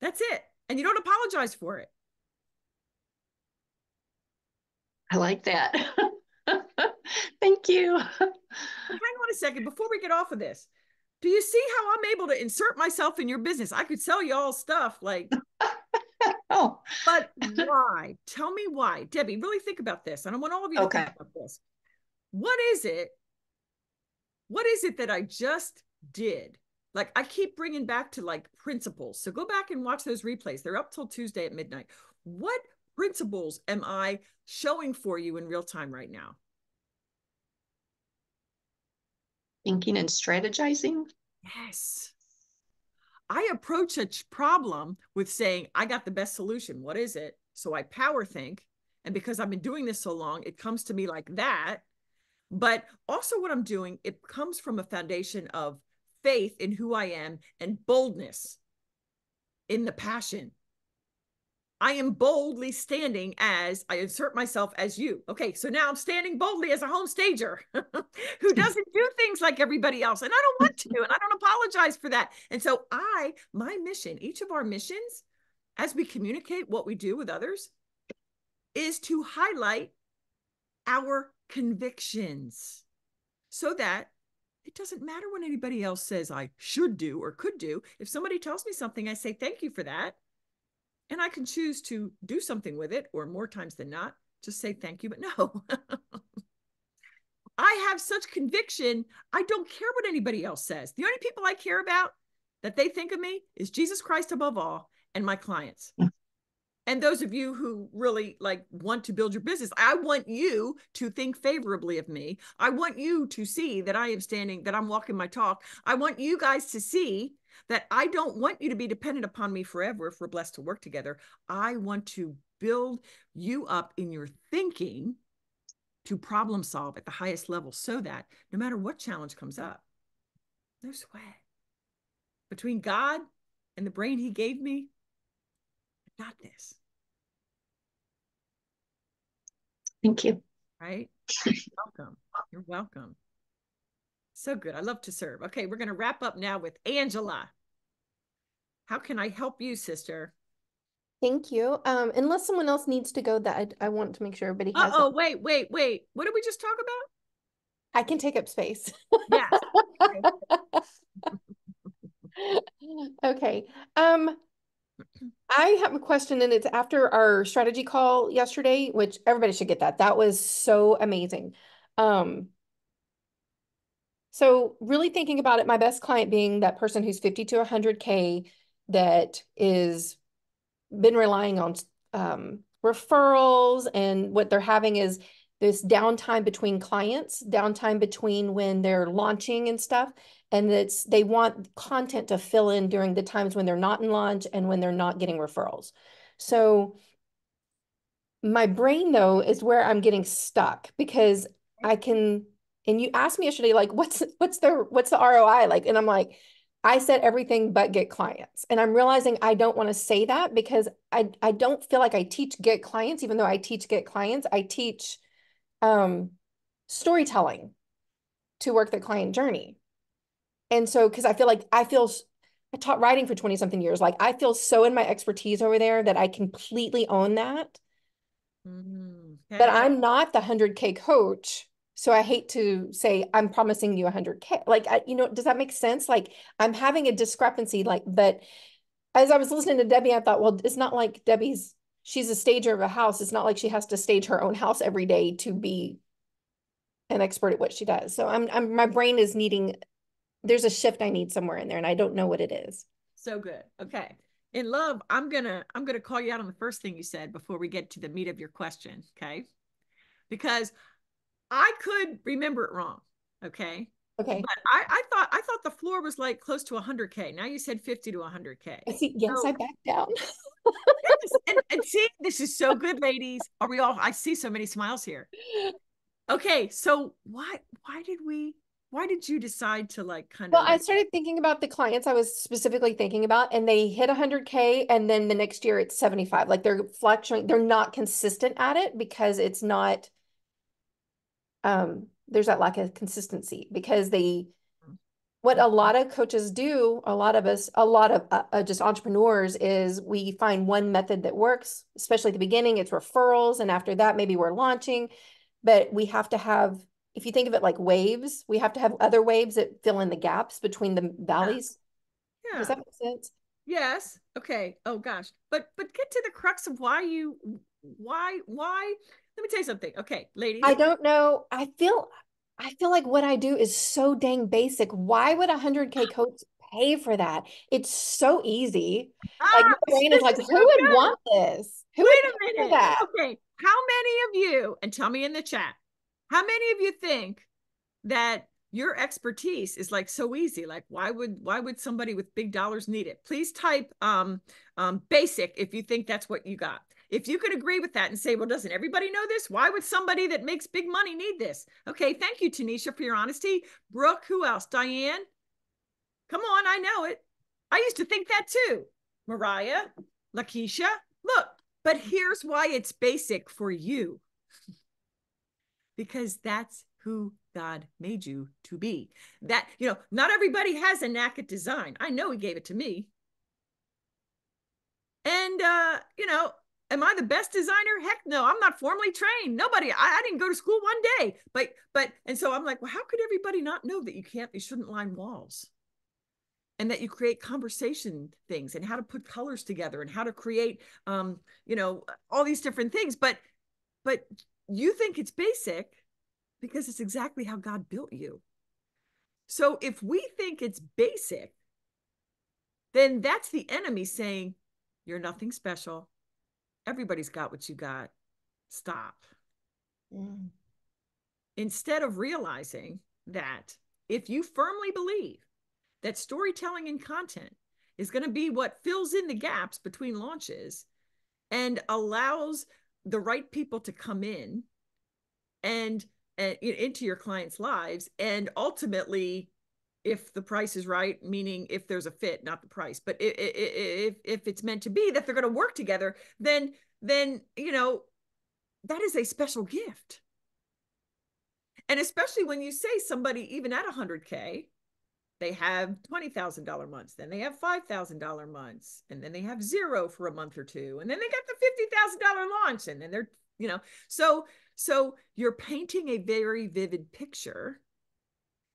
That's it. And you don't apologize for it.
I like that. Thank you.
Hang on a second before we get off of this. Do you see how I'm able to insert myself in your business? I could sell you all stuff like,
oh,
but why? Tell me why. Debbie, really think about this. And I want all of you to think about this. What is it that I just did? Like, I keep bringing back to like principles. So go back and watch those replays. They're up till Tuesday at midnight. What principles am I showing for you in real time right now?
Thinking and strategizing.
Yes. I approach a problem with saying, I got the best solution. What is it? So I power think. And because I've been doing this so long, it comes to me like that. But also what I'm doing, it comes from a foundation of faith in who I am and boldness in the passion. I am boldly standing as I insert myself as you. Okay, so now I'm standing boldly as a home stager who doesn't do things like everybody else. And I don't want to, and I don't apologize for that. And so my mission, each of our missions, as we communicate what we do with others, is to highlight our convictions so that it doesn't matter what anybody else says I should do or could do. If somebody tells me something, I say, thank you for that. And I can choose to do something with it, or more times than not, just say thank you, but no. I have such conviction. I don't care what anybody else says. The only people I care about that they think of me is Jesus Christ above all and my clients. And those of you who really like want to build your business, I want you to think favorably of me. I want you to see that I am standing, that I'm walking my talk. I want you guys to see that I don't want you to be dependent upon me forever if we're blessed to work together. I want to build you up in your thinking to problem solve at the highest level so that no matter what challenge comes up, no sweat. Between God and the brain he gave me, I got this.
Thank you.
Right? You're welcome. You're welcome. So good. I love to serve. Okay, we're going to wrap up now with Angela. How can I help you, sister?
Thank you. Unless someone else needs to go, that I want to make sure everybody has.
Oh, wait. What did we just talk about?
I can take up space.
Yes.
Okay. I have a question, and it's after our strategy call yesterday, which everybody should get that. That was so amazing. So really thinking about it, my best client being that person who's 50 to 100K that is been relying on referrals, and what they're having is this downtime between clients, downtime between when they're launching and stuff. And they want content to fill in during the times when they're not in launch and when they're not getting referrals. So my brain though is where I'm getting stuck, because I can, and you asked me yesterday, like, what's the ROI like? And I'm like, I said everything but get clients. And I'm realizing I don't want to say that, because I don't feel like I teach get clients, even though I teach get clients. I teach storytelling to work the client journey. And so, because I taught writing for 20 something years. Like, I feel so in my expertise over there that I completely own that.
Okay.
But I'm not the 100K coach. So I hate to say I'm promising you 100K. Like, does that make sense? Like, I'm having a discrepancy. Like, but as I was listening to Debbie, I thought, well, it's not like she's a stager of a house. It's not like she has to stage her own house every day to be an expert at what she does. So my brain is needing, there's a shift I need somewhere in there, and I don't know what it is.
So good. Okay. In love, I'm gonna call you out on the first thing you said before we get to the meat of your question. Okay. Because I could remember it wrong. Okay.
Okay.
But I thought the floor was like close to 100K. Now you said 50 to 100K.
Yes,
so,
I backed down.
yes, and see, this is so good, ladies. Are we all? I see so many smiles here. Okay, so why did you decide to like kind of?
Well, I started thinking about the clients I was specifically thinking about, and they hit 100K, and then the next year it's 75. Like, they're fluctuating, they're not consistent at it, because it's not, there's that lack of consistency, because what a lot of coaches do, a lot of just entrepreneurs, is we find one method that works, especially at the beginning, it's referrals. And after that, maybe we're launching, but we have to have, if you think of it like waves, we have to have other waves that fill in the gaps between the valleys.
Yeah.
Does that make sense?
Yes. Okay. Oh gosh. But get to the crux of why. Let me tell you something. Okay, ladies.
I don't know. I feel like what I do is so dang basic. Why would 100K coach pay for that? It's so easy. Like, my brain is like, who would want this? Who
Wait
would
a
pay for
minute.
that?
Okay. How many of you, and tell me in the chat, how many of you think that your expertise is like so easy? Like, why would somebody with big dollars need it? Please type basic if you think that's what you got. If you could agree with that and say, well, doesn't everybody know this? Why would somebody that makes big money need this? Okay, thank you, Tanisha, for your honesty. Brooke, who else? Diane? Come on, I know it. I used to think that too. Mariah, Lakeisha, look, but here's why it's basic for you. Because that's who God made you to be. That, not everybody has a knack at design. I know he gave it to me. And, am I the best designer? Heck no, I'm not formally trained. Nobody, I didn't go to school one day, and so I'm like, well, how could everybody not know that you shouldn't line walls, and that you create conversation things, and how to put colors together, and how to create, all these different things. But you think it's basic, because it's exactly how God built you. So if we think it's basic, then that's the enemy saying, you're nothing special. Everybody's got what you got. Stop.
Mm.
Instead of realizing that if you firmly believe that storytelling and content is going to be what fills in the gaps between launches and allows the right people to come in and into your clients' lives, and ultimately, if the price is right, meaning if there's a fit, not the price, but if it's meant to be that they're going to work together, then you know, that is a special gift. And especially when you say somebody, even at 100K, they have $20,000 months, then they have $5,000 months, and then they have zero for a month or two, and then they got the $50,000 launch, and then they're, you know, so you're painting a very vivid picture.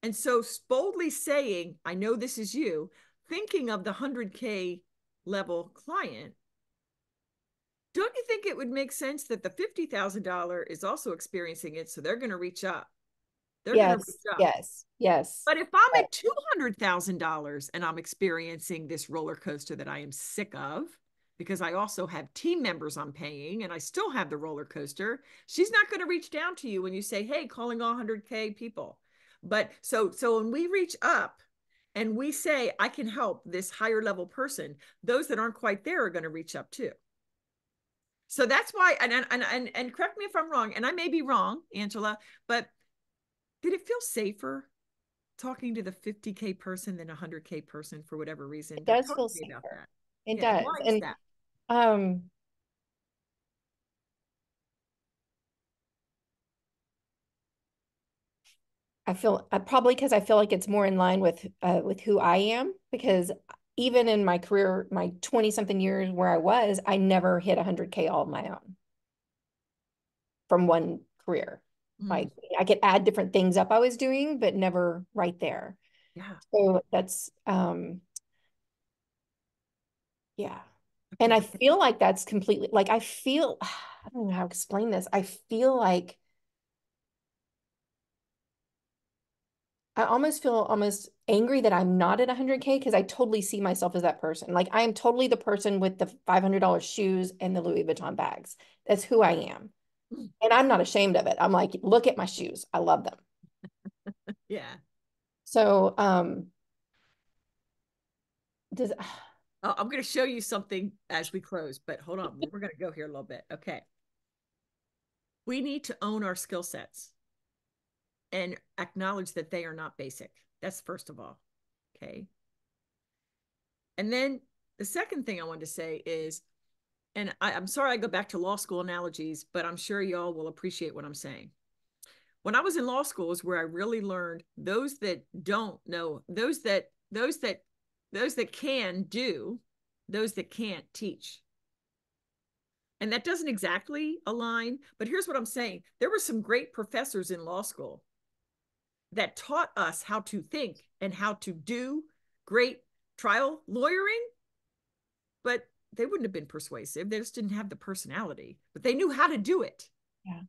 And so boldly saying, I know this is you, thinking of the 100K level client, don't you think it would make sense that the $50,000 is also experiencing it? So they're going to reach up. They're going to reach up.
Yes.
But if I'm at $200,000 and I'm experiencing this roller coaster that I am sick of, because I also have team members I'm paying and I still have the roller coaster, she's not going to reach down to you when you say, hey, calling all 100K people. But so when we reach up and we say, I can help this higher level person, those that aren't quite there are going to reach up too. So that's why, and correct me if I'm wrong, and I may be wrong, Angela, but did it feel safer talking to the 50K person than a 100K person for whatever reason?
It does
Talk
feel
to me about
safer.
that.
It
Yeah,
does.
why is
And
that?
I feel probably because I feel like it's more in line with who I am, because even in my career, my 20 something years where I never hit 100K all on my own from one career. Like I could add different things up I was doing, but never right there.
Yeah.
So that's yeah. And I feel like that's completely like I don't know how to explain this. I feel like I almost feel almost angry that I'm not at 100K because I totally see myself as that person. Like I am totally the person with the $500 shoes and the Louis Vuitton bags. That's who I am. And I'm not ashamed of it. I'm like, look at my shoes. I love them.
Yeah.
So,
I'm going to show you something as we close, but hold on. We're going to go here a little bit. Okay. We need to own our skill sets and acknowledge that they are not basic. That's first of all. Okay. And then the second thing I wanted to say is, and I'm sorry I go back to law school analogies, but I'm sure y'all will appreciate what I'm saying. When I was in law school is where I really learned those that don't know, those that can do, those that can't teach. And that doesn't exactly align, but here's what I'm saying. There were some great professors in law school that taught us how to think and how to do great trial lawyering, but they wouldn't have been persuasive. They just didn't have the personality, but they knew how to do it.
Yeah.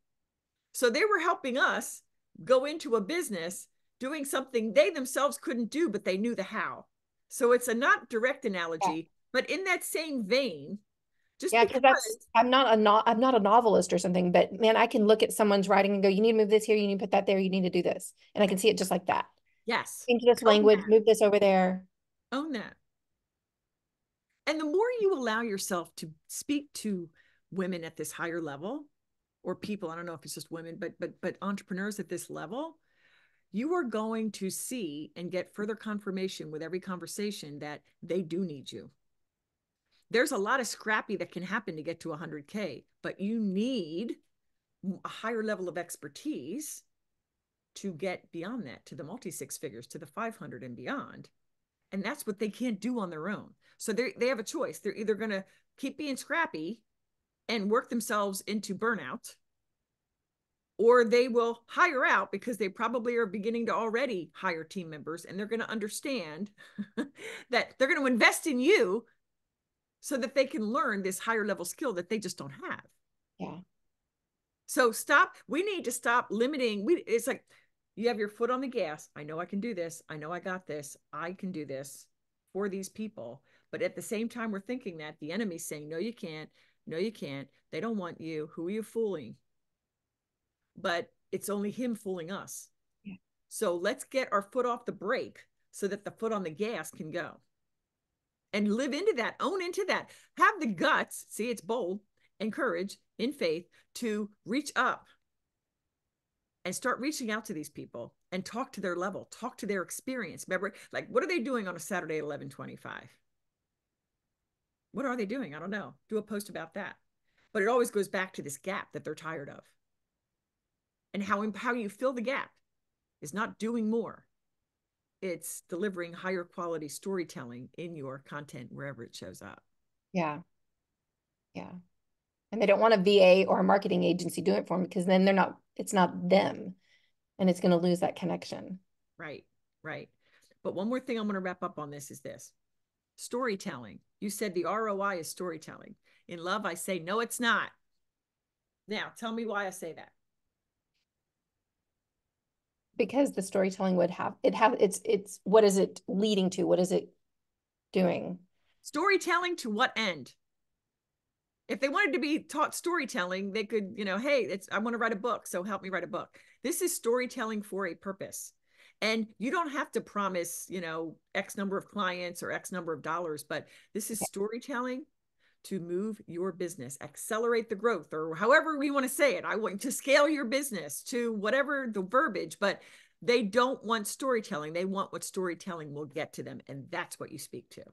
So they were helping us go into a business doing something they themselves couldn't do, but they knew the how. So it's a not direct analogy, but in that same vein, just because
I'm not a novelist or something, but man, I can look at someone's writing and go, you need to move this here, you need to put that there, you need to do this. And I can see it just like that.
Yes.
Change this language, move this over there.
Own that. And the more you allow yourself to speak to women at this higher level, or people, I don't know if it's just women, but entrepreneurs at this level, you are going to see and get further confirmation with every conversation that they do need you. There's a lot of scrappy that can happen to get to 100K, but you need a higher level of expertise to get beyond that, to the multi-six figures, to the 500 and beyond. And that's what they can't do on their own. So they have a choice. They're either going to keep being scrappy and work themselves into burnout, or they will hire out because they probably are beginning to already hire team members, and they're going to understand that they're going to invest in you so that they can learn this higher level skill that they just don't have.
Yeah.
So stop. We need to stop limiting. It's like you have your foot on the gas. I know I can do this. I know I got this. I can do this for these people. But at the same time, we're thinking that the enemy's saying, no, you can't. No, you can't. They don't want you. Who are you fooling? But it's only him fooling us.
Yeah.
So let's get our foot off the brake so that the foot on the gas can go. And live into that, own into that. Have the guts, see, it's bold, and courage in faith to reach up and start reaching out to these people and talk to their level, talk to their experience. Remember, like, what are they doing on a Saturday at 11:25? What are they doing? I don't know. Do a post about that. But it always goes back to this gap that they're tired of. And how you fill the gap is not doing more. It's delivering higher quality storytelling in your content wherever it shows up.
Yeah. Yeah. And they don't want a VA or a marketing agency doing it for them, because then it's not them, and it's going to lose that connection.
Right, right. But one more thing I'm going to wrap up on this is this. Storytelling. You said the ROI is storytelling. In love, I say, no, it's not. Now, tell me why I say that.
Because the storytelling it's what is it leading to? What is it doing?
Storytelling to what end? If they wanted to be taught storytelling, they could, hey, I want to write a book, so help me write a book. This is storytelling for a purpose. And you don't have to promise, X number of clients or X number of dollars, but this is storytelling to move your business, accelerate the growth, or however we want to say it. I want to scale your business to whatever the verbiage, but they don't want storytelling. They want what storytelling will get to them. And that's what you speak to.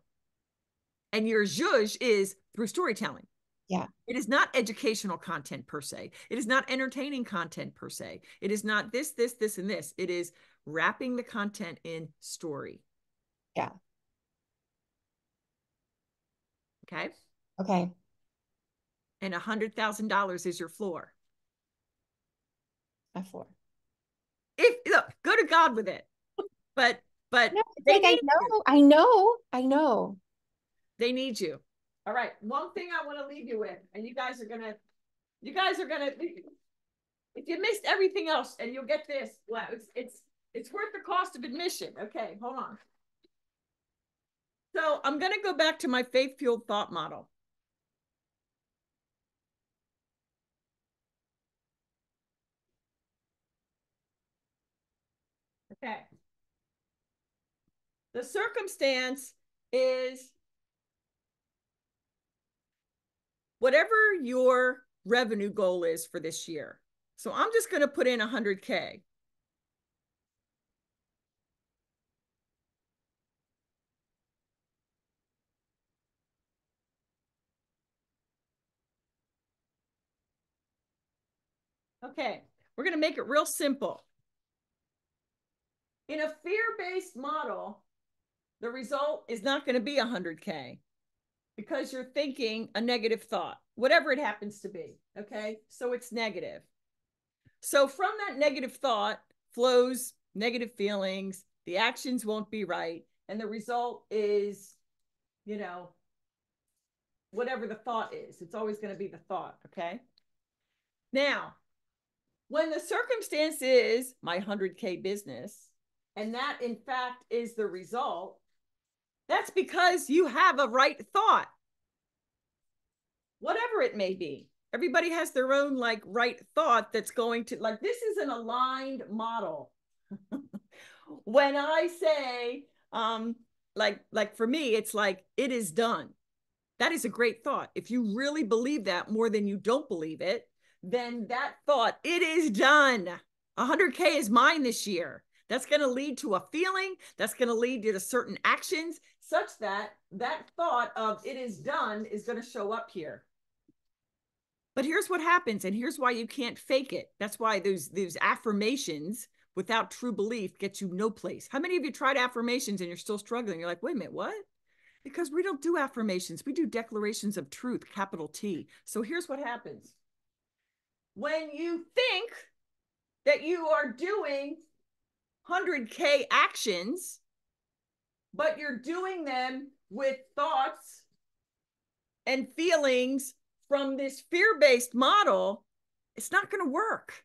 And your zhuzh is through storytelling.
Yeah.
It is not educational content per se. It is not entertaining content per se. It is not this, and this. It is wrapping the content in story.
Yeah.
Okay.
Okay.
And $100,000 is your floor.
My floor.
Look, go to God with it. But
no, I know.
They need you. All right. One thing I want to leave you with, and you guys are gonna, if you missed everything else and you'll get this, well, it's worth the cost of admission. Okay, hold on. So I'm gonna go back to my faith-fueled thought model. Okay. The circumstance is whatever your revenue goal is for this year. So I'm just going to put in 100K. Okay, we're going to make it real simple. In a fear-based model, the result is not going to be 100K because you're thinking a negative thought, whatever it happens to be. Okay, so it's negative. So from that negative thought flows negative feelings, the actions won't be right, and the result is, whatever the thought is. It's always going to be the thought, okay? Now, when the circumstance is my 100K business, and that in fact is the result, that's because you have a right thought, whatever it may be. Everybody has their own right thought that's going to, this is an aligned model. When I say, for me, it's it is done. That is a great thought. If you really believe that more than you don't believe it, then that thought, it is done. 100K is mine this year. That's going to lead to a feeling. That's going to lead to certain actions such that that thought of it is done is going to show up here. But here's what happens, and here's why you can't fake it. That's why those affirmations without true belief get you no place. How many of you tried affirmations and you're still struggling? You're like, wait a minute, what? Because we don't do affirmations. We do declarations of truth, capital T. So here's what happens. When you think that you are doing 100K actions, but you're doing them with thoughts and feelings from this fear-based model, It's not going to work.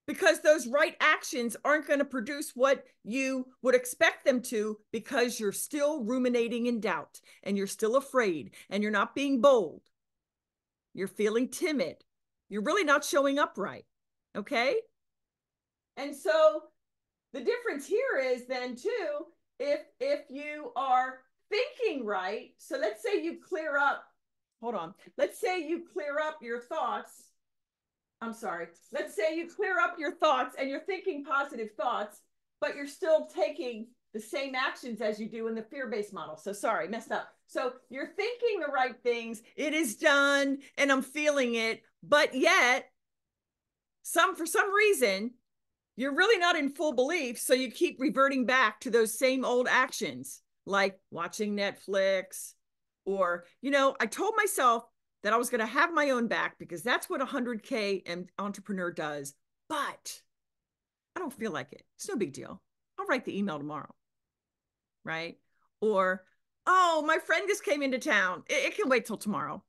Because those right actions aren't going to produce what you would expect them to, because you're still ruminating in doubt and you're still afraid and you're not being bold. You're feeling timid. You're really not showing up right. Okay? And so the difference here is then too, if you are thinking right, so let's say you clear up, hold on. Let's say you clear up your thoughts. I'm sorry. Let's say you clear up your thoughts and you're thinking positive thoughts, but you're still taking the same actions as you do in the fear-based model. So sorry, messed up. So you're thinking the right things. It is done and I'm feeling it, but yet for some reason, you're really not in full belief. So you keep reverting back to those same old actions, like watching Netflix, or, I told myself that I was going to have my own back because that's what 100K entrepreneur does. But I don't feel like it. It's no big deal. I'll write the email tomorrow. Right? Or, oh, my friend just came into town. It can wait till tomorrow.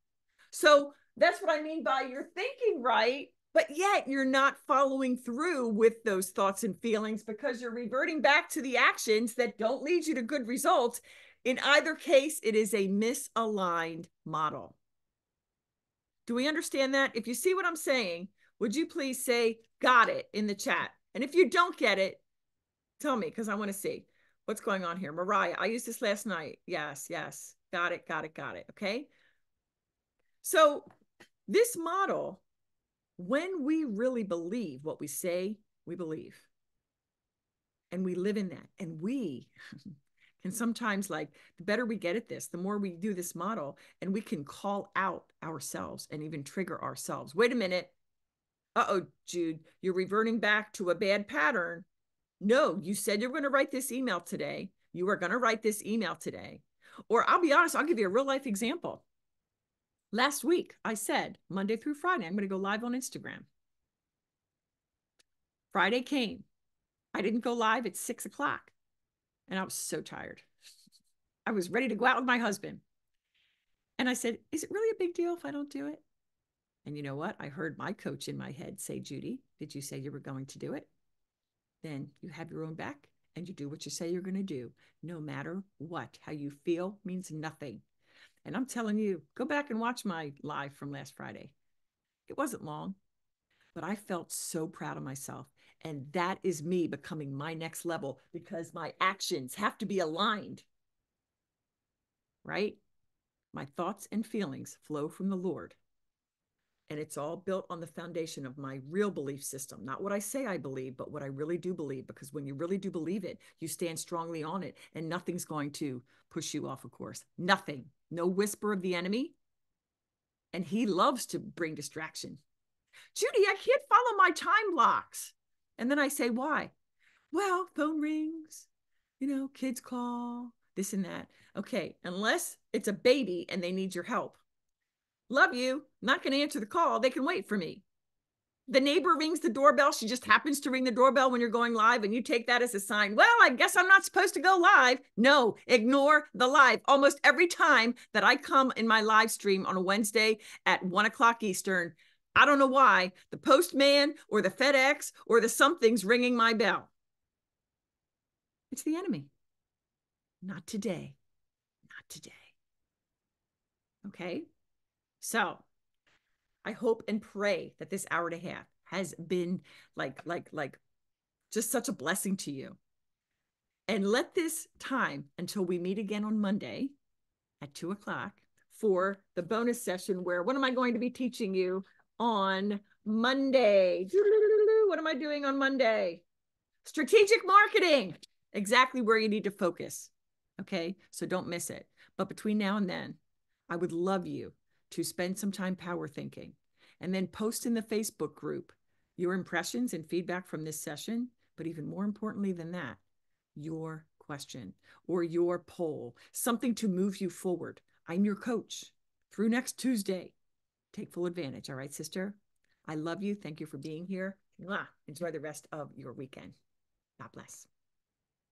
So that's what I mean by you're thinking right, but yet you're not following through with those thoughts and feelings because you're reverting back to the actions that don't lead you to good results. In either case, it is a misaligned model. Do we understand that? If you see what I'm saying, would you please say, got it, in the chat? And if you don't get it, tell me, because I want to see what's going on here. Mariah, I used this last night. Yes, yes. Got it, got it, got it. Okay. So this model, when we really believe what we say we believe, and we live in that, and we can sometimes, like, the better we get at this, the more we do this model, and we can call out ourselves and even trigger ourselves. Wait a minute. Uh-oh, Jude, you're reverting back to a bad pattern. No, you said you're going to write this email today. You are going to write this email today. Or I'll be honest, I'll give you a real life example. Last week, I said Monday through Friday, I'm going to go live on Instagram. Friday came. I didn't go live at 6 o'clock. And I was so tired. I was ready to go out with my husband. And I said, is it really a big deal if I don't do it? And you know what? I heard my coach in my head say, Judy, did you say you were going to do it? Then you have your own back and you do what you say you're going to do, no matter what. How you feel means nothing. And I'm telling you, go back and watch my live from last Friday. It wasn't long, but I felt so proud of myself. And that is me becoming my next level, because my actions have to be aligned, right? My thoughts and feelings flow from the Lord. And it's all built on the foundation of my real belief system, not what I say I believe, but what I really do believe. Because when you really do believe it, you stand strongly on it, and nothing's going to push you off a course. Nothing. No whisper of the enemy. And he loves to bring distraction. Judy, I can't follow my time blocks. And then I say, why? Well, phone rings, kids call, this and that. Okay, unless it's a baby and they need your help. Love you, not going to answer the call. They can wait for me. The neighbor rings the doorbell. She just happens to ring the doorbell when you're going live, and you take that as a sign. Well, I guess I'm not supposed to go live. No, ignore the live. Almost every time that I come in my live stream on a Wednesday at 1 o'clock Eastern, I don't know why, the postman or the FedEx or the something's ringing my bell. It's the enemy. Not today. Not today. Okay? So I hope and pray that this hour and a half has been like just such a blessing to you. And let this time until we meet again on Monday at 2 o'clock for the bonus session, where what am I going to be teaching you on Monday? What am I doing on Monday? Strategic marketing, exactly where you need to focus. Okay, so don't miss it. But between now and then, I would love you to spend some time power thinking, and then post in the Facebook group your impressions and feedback from this session. But even more importantly than that, your question or your poll, something to move you forward. I'm your coach through next Tuesday. Take full advantage. All right, sister? I love you. Thank you for being here. Mwah. Enjoy the rest of your weekend. God bless.